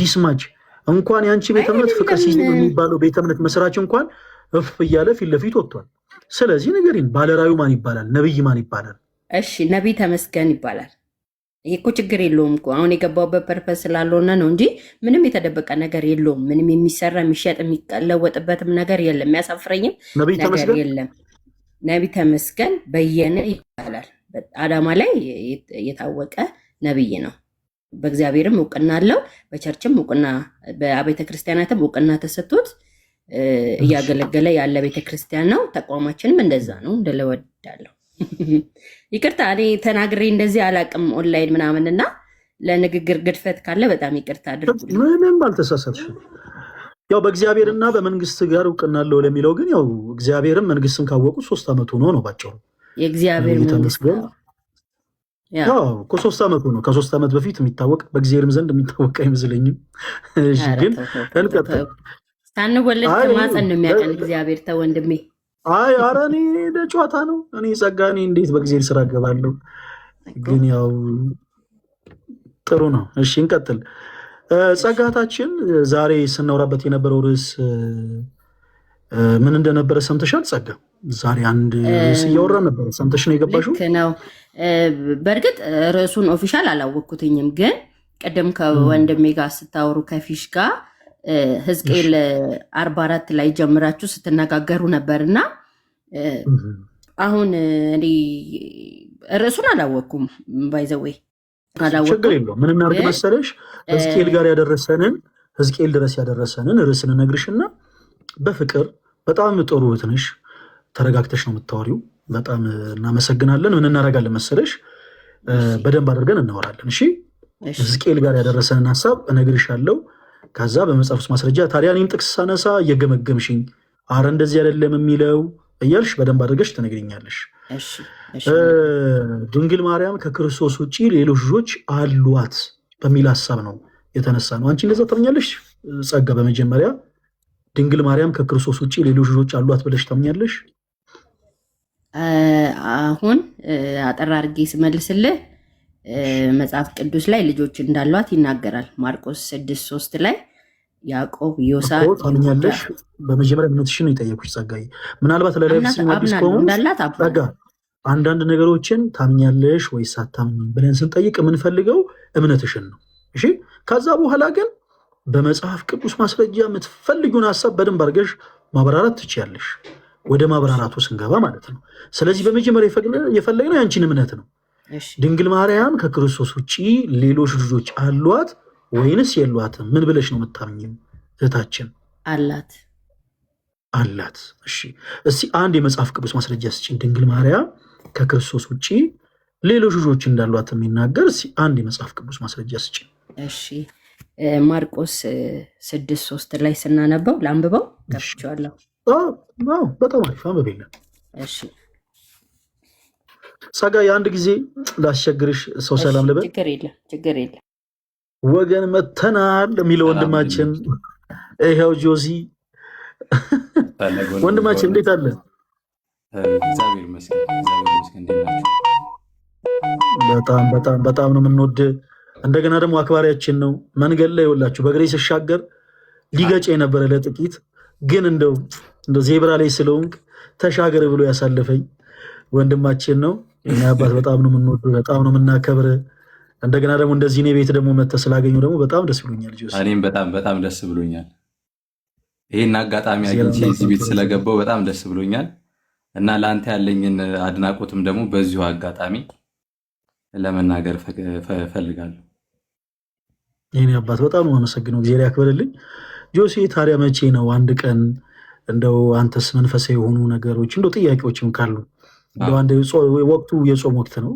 ዲስማች እንኳን ያንቺ ቤተ እምነት ፍቅር ሲዝም የሚባለው ቤተ እምነት መስራች እንኳን እፍ እያለ ፊት ለፊት ወጥቷል። ስለዚህ ንገሪን፣ ባለራዕዩ ማን ይባላል? ነብይ ማን ይባላል? እሺ ነብይ ተመስገን ይባላል። ይሄ እኮ ችግር የለውም እኮ አሁን የገባሁበት ፐርፐስ ስላልሆነ ነው እንጂ ምንም የተደበቀ ነገር የለውም። ምንም የሚሰራ የሚሸጥ የሚለወጥበትም ነገር የለም። የሚያሳፍረኝም ነገር የለም። ነብይ ተመስገን በየነ ይባላል። አዳማ ላይ የታወቀ ነብይ ነው። በእግዚአብሔርም እውቅና አለው። በቸርችም እውቅና በቤተ ክርስቲያናትም እውቅና ተሰጥቶት እያገለገለ ያለ ቤተ ክርስቲያን ነው። ተቋማችንም እንደዛ ነው። እንደለወዳለሁ ይቅርታ እኔ ተናግሬ እንደዚህ አላቅም ኦንላይን ምናምን እና ለንግግር ግድፈት ካለ በጣም ይቅርታ አድርጉ። ምንም አልተሳሳትሽም። ያው በእግዚአብሔርና በመንግስት ጋር እውቅና አለው ለሚለው ግን ያው እግዚአብሔርም መንግስትም ካወቁ 3 ዓመቱ ነው ባጭሩ። የእግዚአብሔር መንግስት ያው ከ3 ዓመቱ ነው። ከ3 ዓመት በፊት የሚታወቅ በእግዚአብሔርም ዘንድ የሚታወቅ አይመስለኝም። እሺ ግን እንቀጥል። ሳንወለድ ከማፀን ነው የሚያቀን እግዚአብሔር። ተወንድሜ ኧረ እኔ ለጨዋታ ነው። እኔ ጸጋ እኔ እንዴት በእግዚአብሔር ስራ እገባለሁ? ግን ያው ጥሩ ነው። እሺ እንቀጥል። ጸጋታችን ዛሬ ስናወራበት የነበረው ርዕስ ምን እንደነበረ ሰምተሻል? ጸጋ ዛሬ አንድ ርዕስ እያወራ ነበር። ሰምተሽ ነው የገባሽው? ልክ ነው። በእርግጥ ርዕሱን ኦፊሻል አላወቅኩትኝም፣ ግን ቅድም ከወንድሜ ጋር ስታወሩ ከፊሽ ጋር ሕዝቅኤል 44 ላይ ጀምራችሁ ስትነጋገሩ ነበርና አሁን እኔ ርዕሱን አላወቅኩም። ባይዘዌ ችግር የለውም። ምን እናድርግ መሰለሽ ሕዝቅኤል ጋር ያደረሰንን ሕዝቅኤል ድረስ ያደረሰንን ርዕስን እነግርሽና በፍቅር በጣም ጥሩ እህት ነሽ፣ ተረጋግተሽ ነው የምታወሪው። በጣም እናመሰግናለን። ምን እናደርጋለን መሰለሽ በደንብ አድርገን እናወራለን። እሺ ሕዝቅኤል ጋር ያደረሰንን ሀሳብ እነግርሻለሁ። ከዛ በመጽሐፍ ውስጥ ማስረጃ ታዲያ እኔም ጥቅስ ሳነሳ እየገመገምሽኝ አረ እንደዚህ አይደለም የሚለው እያልሽ በደንብ አድርገሽ ትነግሪኛለሽ። ድንግል ማርያም ከክርስቶስ ውጭ ሌሎች ልጆች አሏት በሚል ሀሳብ ነው የተነሳ ነው። አንቺ እንደዛ ትኛለሽ ጸጋ። በመጀመሪያ ድንግል ማርያም ከክርስቶስ ውጭ ሌሎች ልጆች አሏት ብለሽ ታምኛለሽ? አሁን አጠር አድርጌ ስመልስልህ መጽሐፍ ቅዱስ ላይ ልጆች እንዳሏት ይናገራል። ማርቆስ 6:3 ላይ ያዕቆብ፣ ዮሳ ታምኛለሽ? በመጀመሪያ እምነትሽን ነው የጠየኩሽ ጸጋዬ። ምናልባት ለለብስ አዲስ ከሆኑ ጸጋ አንዳንድ ነገሮችን ታምኛለሽ ወይስ አታምኝም ብለን ስንጠይቅ የምንፈልገው እምነትሽን ነው። እሺ፣ ከዛ በኋላ ግን በመጽሐፍ ቅዱስ ማስረጃ የምትፈልጊውን ሀሳብ በደንብ አድርገሽ ማብራራት ትችያለሽ። ወደ ማብራራቱ ስንገባ ማለት ነው። ስለዚህ በመጀመሪያ የፈለግነው ያንቺን እምነት ነው። ድንግል ማርያም ከክርስቶስ ውጭ ሌሎች ልጆች አሏት ወይንስ የሏትም? ምን ብለሽ ነው የምታምኝም እህታችን? አላት አላት። እሺ፣ እስቲ አንድ የመጽሐፍ ቅዱስ ማስረጃ ስጪን። ድንግል ማርያም ከክርስቶስ ውጭ ሌሎች ልጆች እንዳሏት የሚናገር አንድ የመጽሐፍ ቅዱስ ማስረጃ ስጪን። እሺ፣ ማርቆስ 6:3 ላይ ስናነበው ለአንብበው ከፍቼዋለሁ። በጣም አሪፍ አንብብ። የለም እሺ ጸጋ፣ የአንድ ጊዜ ላስቸግርሽ ሰው ሰላም ልበል። ችግር የለም። ወገን መተናል የሚለው ወንድማችን ይኸው ጆሲ ወንድማችን እንዴት አለ? እግዚአብሔር ይመስገን። በጣም በጣም በጣም ነው የምንወድ። እንደገና ደግሞ አክባሪያችን ነው። መንገድ ላይ ይኸውላችሁ በእግሬ ስሻገር ሊገጨ የነበረ ለጥቂት ግን እንደው ዜብራ ላይ ስለሆንክ ተሻገር ብሎ ያሳለፈኝ ወንድማችን ነው። የእኛ አባት በጣም ነው የምንወድ፣ በጣም ነው የምናከብር። እንደገና ደግሞ እንደዚህ እኔ ቤት ደግሞ መተህ ስላገኘሁ ደግሞ በጣም ደስ ብሎኛል። እኔም በጣም ደስ ብሎኛል። ይህን አጋጣሚ አግኝቼ እዚህ ቤት ስለገባው በጣም ደስ ብሎኛል እና ለአንተ ያለኝን አድናቆትም ደግሞ በዚሁ አጋጣሚ ለመናገር ፈልጋለሁ። ይህኔ አባት በጣም ነው የማመሰግነው። እግዚአብሔር ያክብርልኝ። ጆሴ ታዲያ መቼ ነው አንድ ቀን እንደው አንተስ መንፈሳዊ የሆኑ ነገሮች እንደው ጥያቄዎችም ካሉ ወቅቱ የጾም ወቅት ነው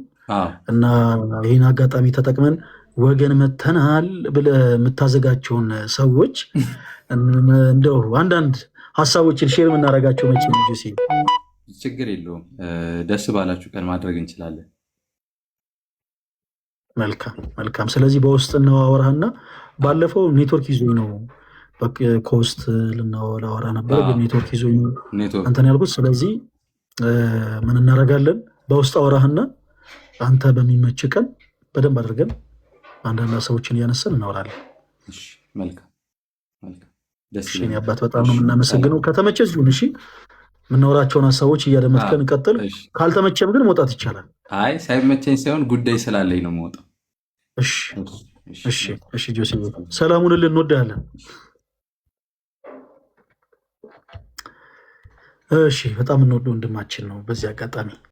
እና ይህን አጋጣሚ ተጠቅመን ወገን መተናል ብለህ የምታዘጋቸውን ሰዎች እንደው አንዳንድ ሀሳቦችን ሼር የምናደርጋቸው መቼ ነው ጆሴ? ችግር የለውም። ደስ ባላችሁ ቀን ማድረግ እንችላለን። መልካም። ስለዚህ በውስጥ እናወራህና ባለፈው ኔትወርክ ይዞኝ ነው ከውስጥ ልናወራ ነበር፣ ግን ኔትወርክ ይዞኝ እንትን ያልኩት። ስለዚህ ምን እናደርጋለን? በውስጥ አወራህና አንተ በሚመች ቀን በደንብ አድርገን አንዳንድ ሰዎችን እያነሳን እናወራለን። አባት በጣም ነው የምናመሰግነው። ከተመቸ ዚሁን እሺ፣ የምናወራቸውን ሀሳቦች እያደመጥከን እንቀጥል። ካልተመቸም ግን መውጣት ይቻላል። አይ ሳይመቸኝ ሳይሆን ጉዳይ ስላለኝ ነው የምወጣው። እሺ ጆሴ፣ ሰላሙን እንወዳለን። እሺ፣ በጣም እንወደው ወንድማችን ነው በዚህ አጋጣሚ